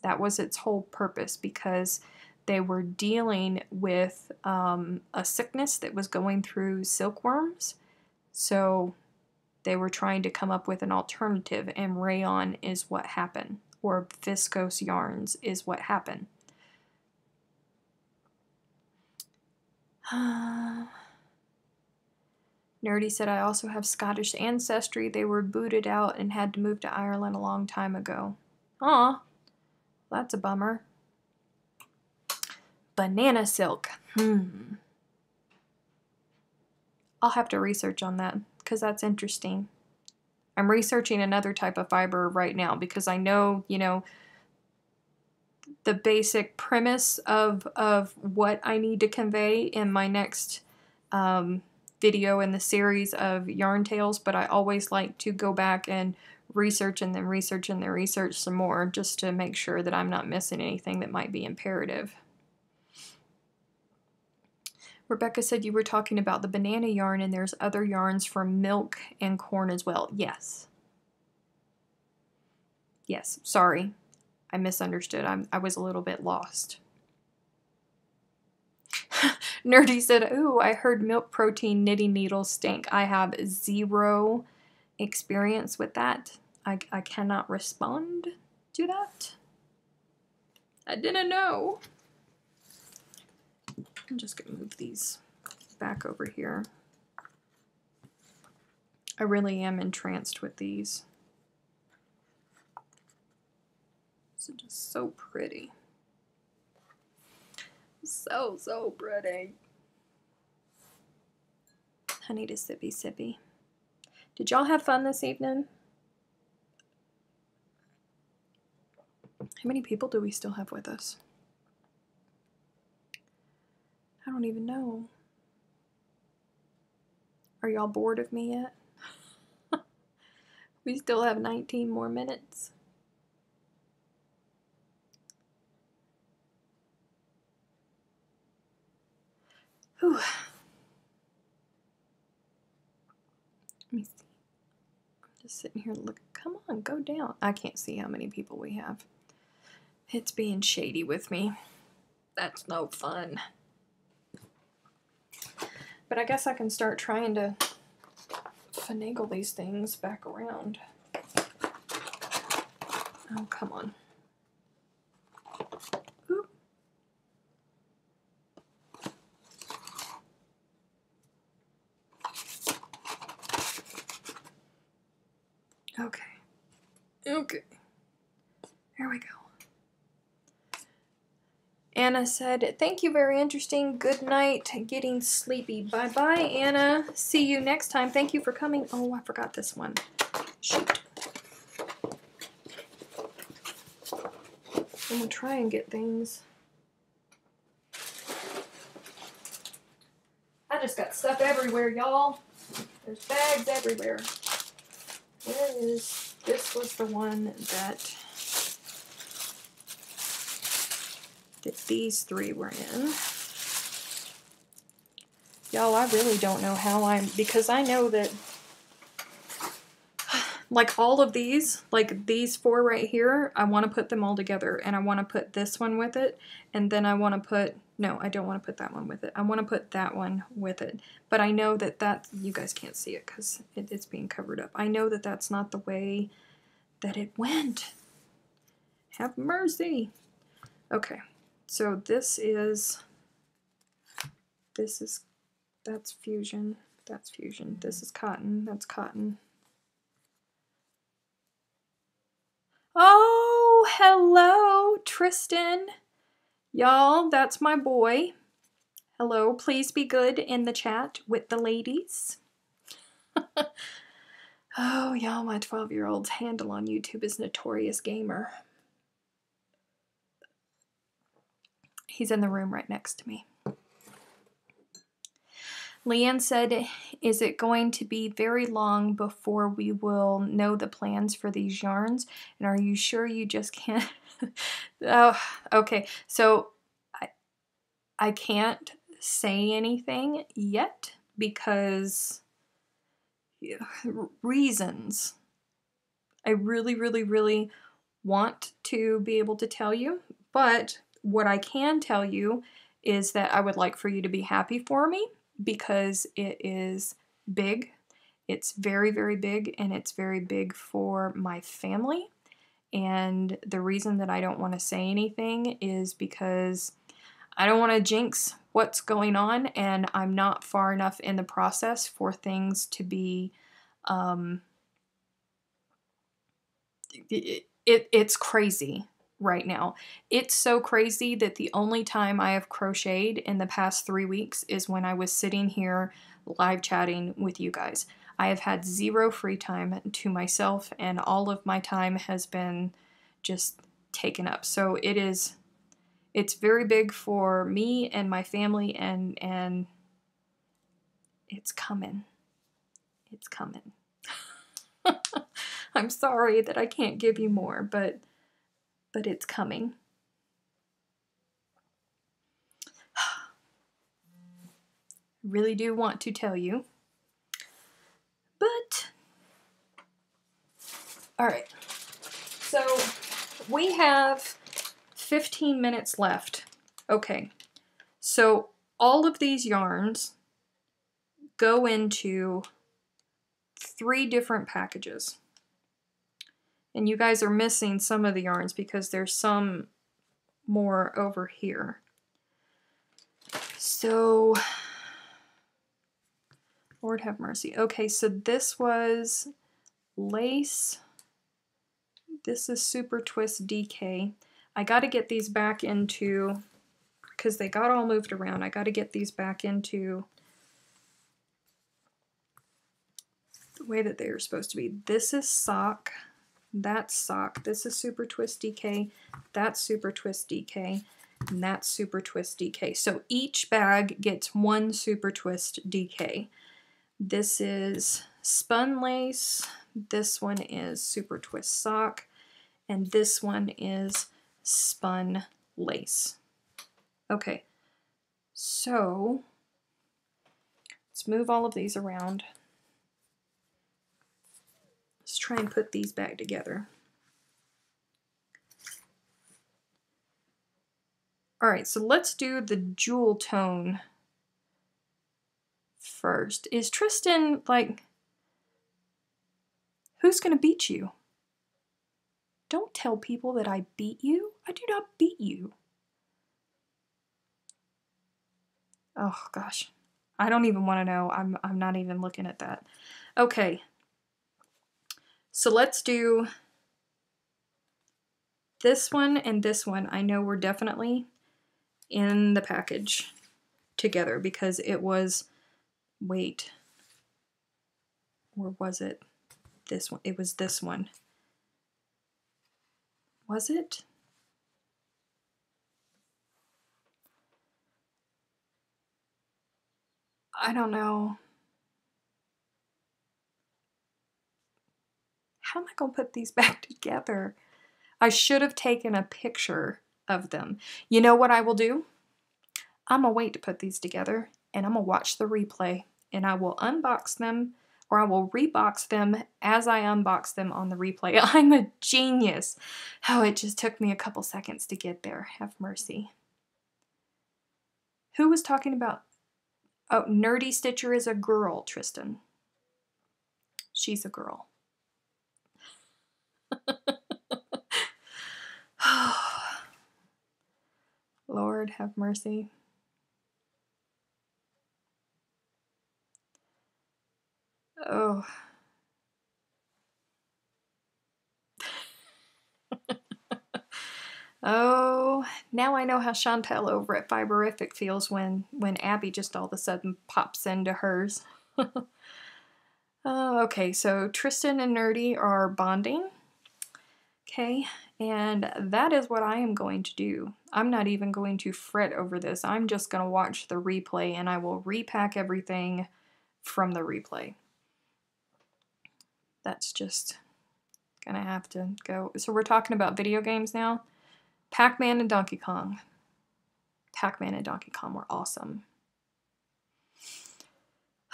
That was its whole purpose, because they were dealing with a sickness that was going through silkworms. So they were trying to come up with an alternative, and rayon is what happened, or viscose yarns is what happened. Nerdy said, I also have Scottish ancestry. They were booted out and had to move to Ireland a long time ago. Aw, that's a bummer. Banana silk. I'll have to research on that because that's interesting. I'm researching another type of fiber right now because I know, you know, the basic premise of what I need to convey in my next video in the series of yarn tales, but I always like to go back and research and then research and then research some more just to make sure that I'm not missing anything that might be imperative. Rebecca said you were talking about the banana yarn and there's other yarns from milk and corn as well. Yes. Yes, sorry. I misunderstood. I was a little bit lost. Nerdy said, ooh, I heard milk protein knitting needles stink. I have zero experience with that. I cannot respond to that. I didn't know. I'm just going to move these back over here. I really am entranced with these. It's just so pretty. So pretty. Honey to sippy sippy. Did y'all have fun this evening? How many people do we still have with us? I don't even know. Are y'all bored of me yet? We still have 19 more minutes. Whew. Let me see. I'm just sitting here looking. Come on, go down. I can't see how many people we have. It's being shady with me. That's no fun. But I guess I can start trying to finagle these things back around. Oh, come on. Oop. Okay. Okay. There we go. Anna said, thank you, very interesting. Good night, getting sleepy. Bye-bye, Anna. See you next time. Thank you for coming. Oh, I forgot this one. Shoot. I'm gonna try and get things. I just got stuff everywhere, y'all. There's bags everywhere. Where is, this was the one that these three were in. Y'all, I really don't know how because I know that like all of these, like these four right here, I want to put them all together, and I want to put this one with it, and then I want to put, no, I don't want to put that one with it. I want to put that one with it. But I know that you guys can't see it because it's being covered up. I know that that's not the way that it went. Have mercy. Okay, so that's fusion, that's fusion. This is cotton, that's cotton. Oh, hello, Tristan. Y'all, that's my boy. Hello, please be good in the chat with the ladies. Oh, y'all, my 12-year-old's handle on YouTube is Notorious Gamer. He's in the room right next to me. Leanne said, is it going to be very long before we will know the plans for these yarns? And are you sure you just can't? Oh, okay. So I can't say anything yet because reasons. I really, really, really want to be able to tell you, but what I can tell you is that I would like for you to be happy for me, because it is big. It's very, very big, and it's very big for my family. And the reason that I don't want to say anything is because I don't want to jinx what's going on, and I'm not far enough in the process for things to be, it's crazy right now. It's so crazy that the only time I have crocheted in the past 3 weeks is when I was sitting here live chatting with you guys. I have had zero free time to myself, and all of my time has been just taken up. So it's very big for me and my family, and it's coming. It's coming. I'm sorry that I can't give you more, but it's coming. Really do want to tell you, but all right. So we have 15 minutes left. Okay, so all of these yarns go into 3 different packages. And you guys are missing some of the yarns because there's some more over here. So, Lord have mercy. Okay, so this was lace. This is Super Twist DK. I got to get these back into, because they got all moved around, I got to get these back into the way that they are supposed to be. This is sock. That's sock. This is Super Twist DK. That's Super Twist DK. And that's Super Twist DK. So each bag gets 1 Super Twist DK. This is spun lace. This one is Super Twist Sock. And this one is Spun Lace. Okay, so let's move all of these around. Let's try and put these back together. All right, so let's do the jewel tone first. Is Tristan, like, who's gonna beat you? Don't tell people that I beat you. I do not beat you. Oh gosh, I don't even want to know. I'm not even looking at that. Okay, so let's do this one and this one. I know we're definitely in the package together because it was, wait, or was it this one? It was this one. Was it? I don't know. How am I gonna put these back together? I should have taken a picture of them. You know what I will do? I'm gonna wait to put these together and I'm gonna watch the replay and I will unbox them, or I will rebox them as I unbox them on the replay. I'm a genius. Oh, it just took me a couple seconds to get there. Have mercy. Who was talking about? Oh, Nerdy Stitcher is a girl, Tristan. She's a girl. Lord have mercy. Oh. Oh, now I know how Chantel over at Fiberific feels when Abby just all of a sudden pops into hers. Okay, so Tristan and Nerdy are bonding. Okay, and that is what I am going to do. I'm not even going to fret over this. I'm just going to watch the replay and I will repack everything from the replay. That's just gonna have to go. So we're talking about video games now. Pac-Man and Donkey Kong. Pac-Man and Donkey Kong were awesome.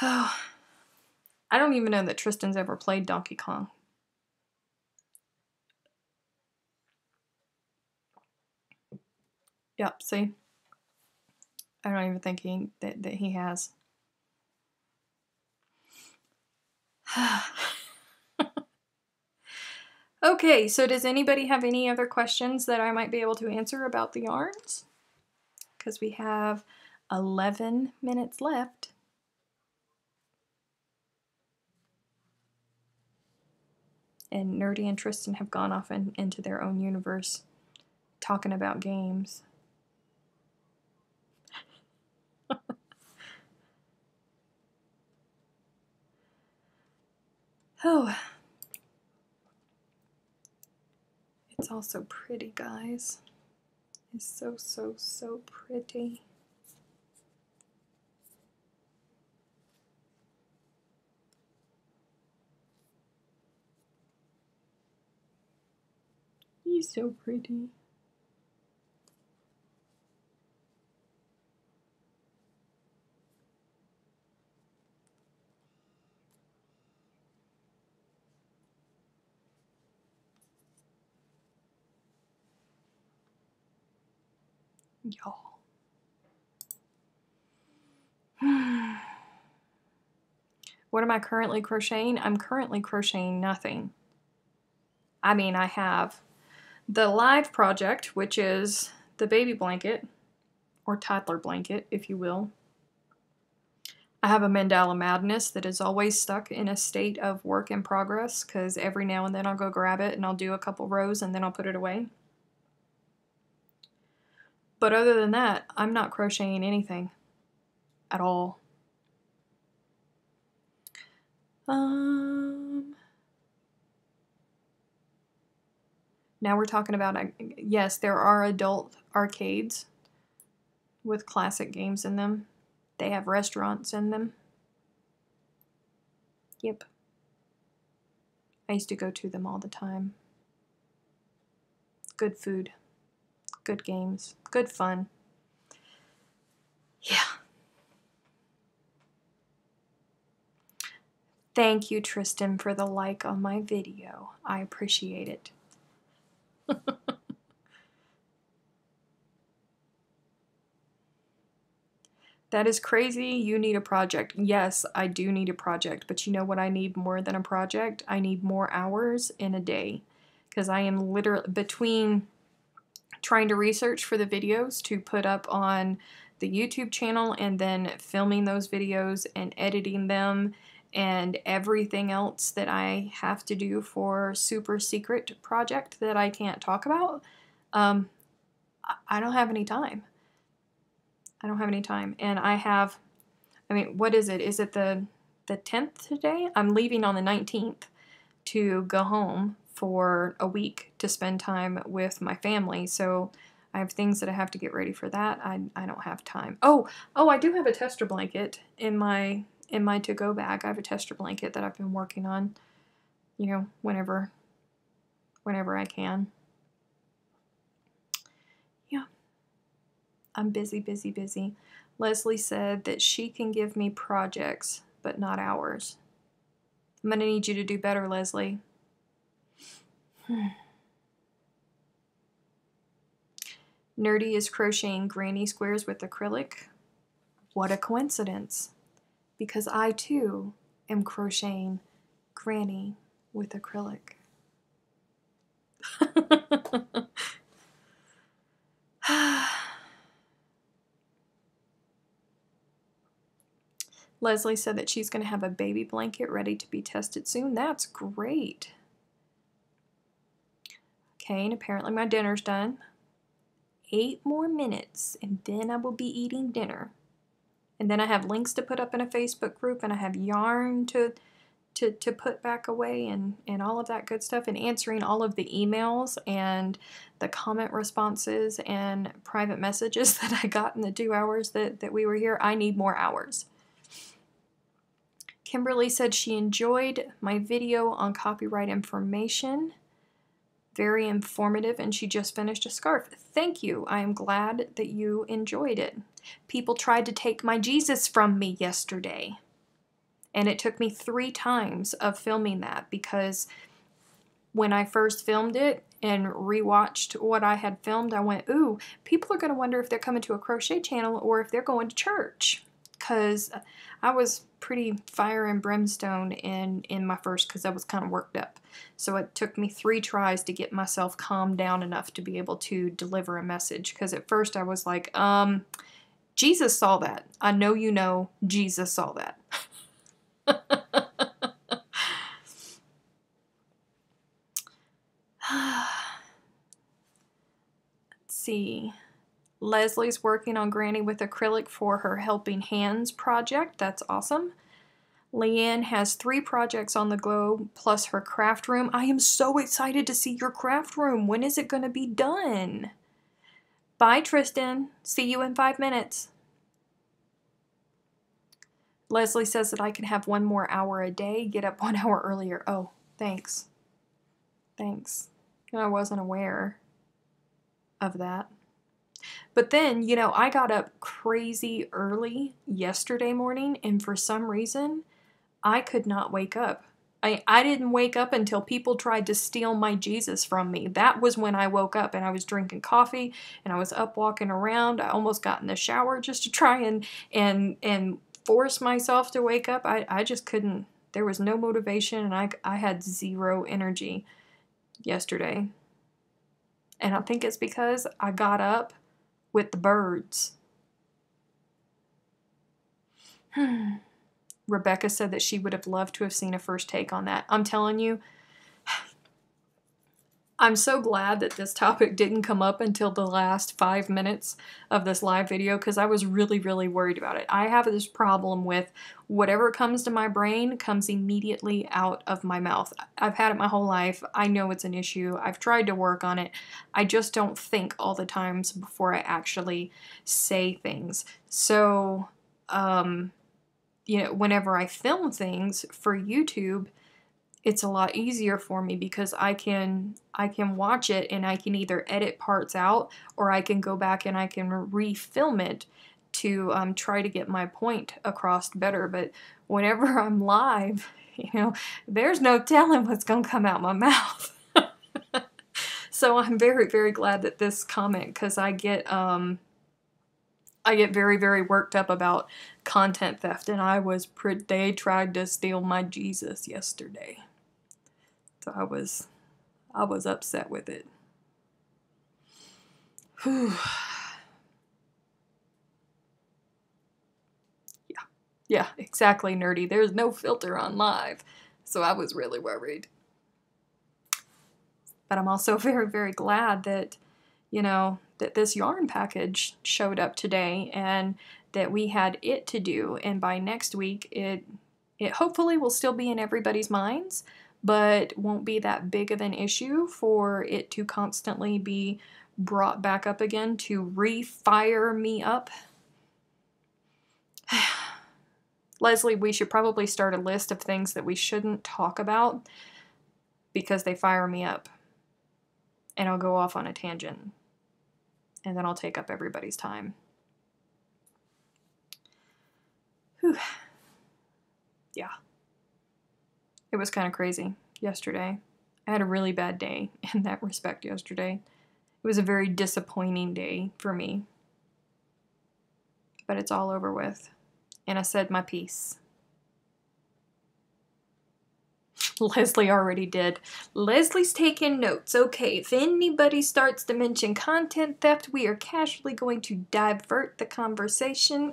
Oh, I don't even know that Tristan's ever played Donkey Kong. Yep, see? I don't even think that he has. Okay, so does anybody have any other questions that I might be able to answer about the yarns? Because we have 11 minutes left. And Nerdy and Tristan have gone off into their own universe talking about games. Oh, it's all so pretty, guys. It's so, so, so pretty. He's so pretty. Y'all. What am I currently crocheting? I'm currently crocheting nothing. I mean, I have the live project, which is the baby blanket, or toddler blanket, if you will. I have a Mandala Madness that is always stuck in a state of work in progress, because every now and then I'll go grab it and I'll do a couple rows and then I'll put it away. But other than that, I'm not crocheting anything at all. Now we're talking about, yes, there are adult arcades with classic games in them. They have restaurants in them. Yep. I used to go to them all the time. Good food, good games, good fun. Yeah. Thank you, Tristan, for the like on my video. I appreciate it. That is crazy. You need a project. Yes, I do need a project, but you know what I need more than a project? I need more hours in a day, because I am literally between trying to research for the videos to put up on the YouTube channel and then filming those videos and editing them and everything else that I have to do for super secret project that I can't talk about. I don't have any time. I don't have any time. And I mean, what is it? Is it the 10th today? I'm leaving on the 19th to go home for a week to spend time with my family. So I have things that I have to get ready for that. I don't have time. Oh, I do have a tester blanket in my to-go bag. I have a tester blanket that I've been working on, you know, whenever I can. Yeah. I'm busy, busy, busy. Leslie said that she can give me projects, but not hours. I'm going to need you to do better, Leslie. Nerdy is crocheting granny squares with acrylic. What a coincidence. Because I, too, am crocheting granny with acrylic. Leslie said that she's going to have a baby blanket ready to be tested soon. That's great. Okay, and apparently my dinner's done. 8 more minutes, and then I will be eating dinner. And then I have links to put up in a Facebook group, and I have yarn to put back away, and all of that good stuff, and answering all of the emails and the comment responses and private messages that I got in the 2 hours that we were here. I need more hours. Kimberly said she enjoyed my video on copyright information. Very informative, and she just finished a scarf. Thank you. I am glad that you enjoyed it. People tried to take my Jesus from me yesterday, and it took me 3 times of filming that, because when I first filmed it and rewatched what I had filmed, I went, ooh, people are going to wonder if they're coming to a crochet channel or if they're going to church, because I was pretty fire and brimstone in my first, because I was kind of worked up. So it took me 3 tries to get myself calmed down enough to be able to deliver a message, because at first I was like, Jesus saw that. I know you know Jesus saw that. Let's see. Leslie's working on Granny with acrylic for her Helping Hands project. That's awesome. Leanne has 3 projects on the go, plus her craft room. I am so excited to see your craft room. When is it going to be done? Bye, Tristan. See you in 5 minutes. Leslie says that I can have 1 more hour a day, get up 1 hour earlier. Oh, thanks. Thanks. I wasn't aware of that. But then, you know, I got up crazy early yesterday morning, and for some reason, I could not wake up. I didn't wake up until people tried to steal my Jesus from me. That was when I woke up, and I was drinking coffee, and I was up walking around. I almost got in the shower just to try and force myself to wake up. I just couldn't. There was no motivation, and I had 0 energy yesterday. And I think it's because I got up with the birds. Rebecca said that she would have loved to have seen a first take on that. I'm telling you, I'm so glad that this topic didn't come up until the last 5 minutes of this live video, because I was really, really worried about it. I have this problem with whatever comes to my brain comes immediately out of my mouth. I've had it my whole life. I know it's an issue. I've tried to work on it. I just don't think all the times before I actually say things. So, you know, whenever I film things for YouTube, it's a lot easier for me because I can watch it and I can either edit parts out, or I can go back and I can refilm it to try to get my point across better. But whenever I'm live, you know, there's no telling what's gonna come out my mouth. So I'm very, very glad that this comment, because I get very, very worked up about content theft, and they tried to steal my Jesus yesterday. So I was upset with it. Whew. Yeah, exactly, Nerdy. There's no filter on live. So I was really worried. But I'm also very, very glad that, you know, that this yarn package showed up today and that we had it to do. And by next week, it hopefully will still be in everybody's minds, but won't be that big of an issue for it to constantly be brought back up again to re-fire me up. Leslie, we should probably start a list of things that we shouldn't talk about because they fire me up. And I'll go off on a tangent. And then I'll take up everybody's time. Whew. Yeah. It was kind of crazy yesterday. I had a really bad day in that respect yesterday. It was a very disappointing day for me. But it's all over with. And I said my piece. Leslie already did. Leslie's taking notes. Okay, if anybody starts to mention content theft, we are casually going to divert the conversation.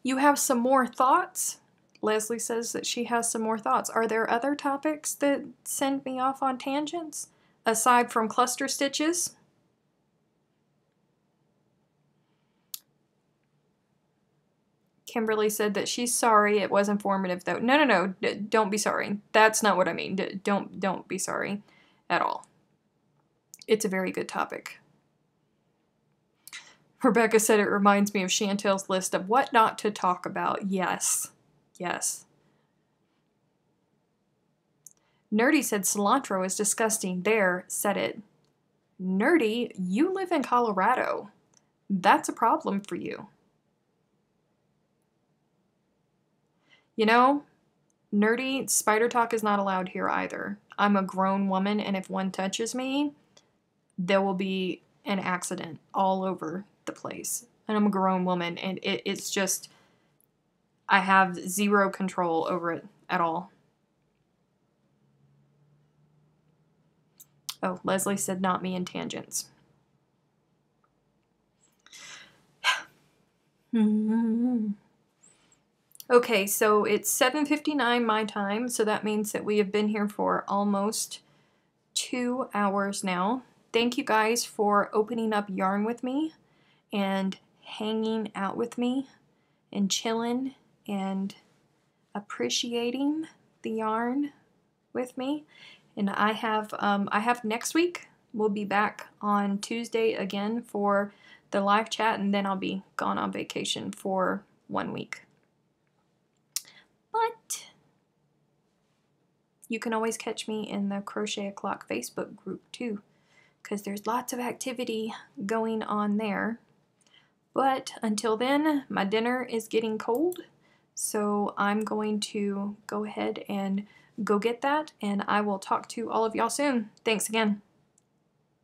You have some more thoughts? Leslie says that she has some more thoughts. Are there other topics that send me off on tangents? Aside from cluster stitches? Kimberly said that she's sorry. It was informative, though. No. Don't be sorry. That's not what I mean. Don't be sorry at all. It's a very good topic. Rebecca said it reminds me of Chantel's list of what not to talk about. Yes. Yes. Nerdy said cilantro is disgusting. There, said it. Nerdy, you live in Colorado. That's a problem for you. You know, Nerdy, spider talk is not allowed here either. I'm a grown woman, and if one touches me, there will be an accident all over the place. And I'm a grown woman, and it's just, I have zero control over it at all. Oh, Leslie said not me in tangents. Okay, so it's 7:59 my time, so that means that we have been here for almost 2 hours now. Thank you guys for opening up yarn with me and hanging out with me and chilling and appreciating the yarn with me. And I have next week. We'll be back on Tuesday again for the live chat, and then I'll be gone on vacation for 1 week. But you can always catch me in the Crochet O'Clock Facebook group too, because there's lots of activity going on there. But until then, my dinner is getting cold, so I'm going to go ahead and go get that, and I will talk to all of y'all soon. Thanks again.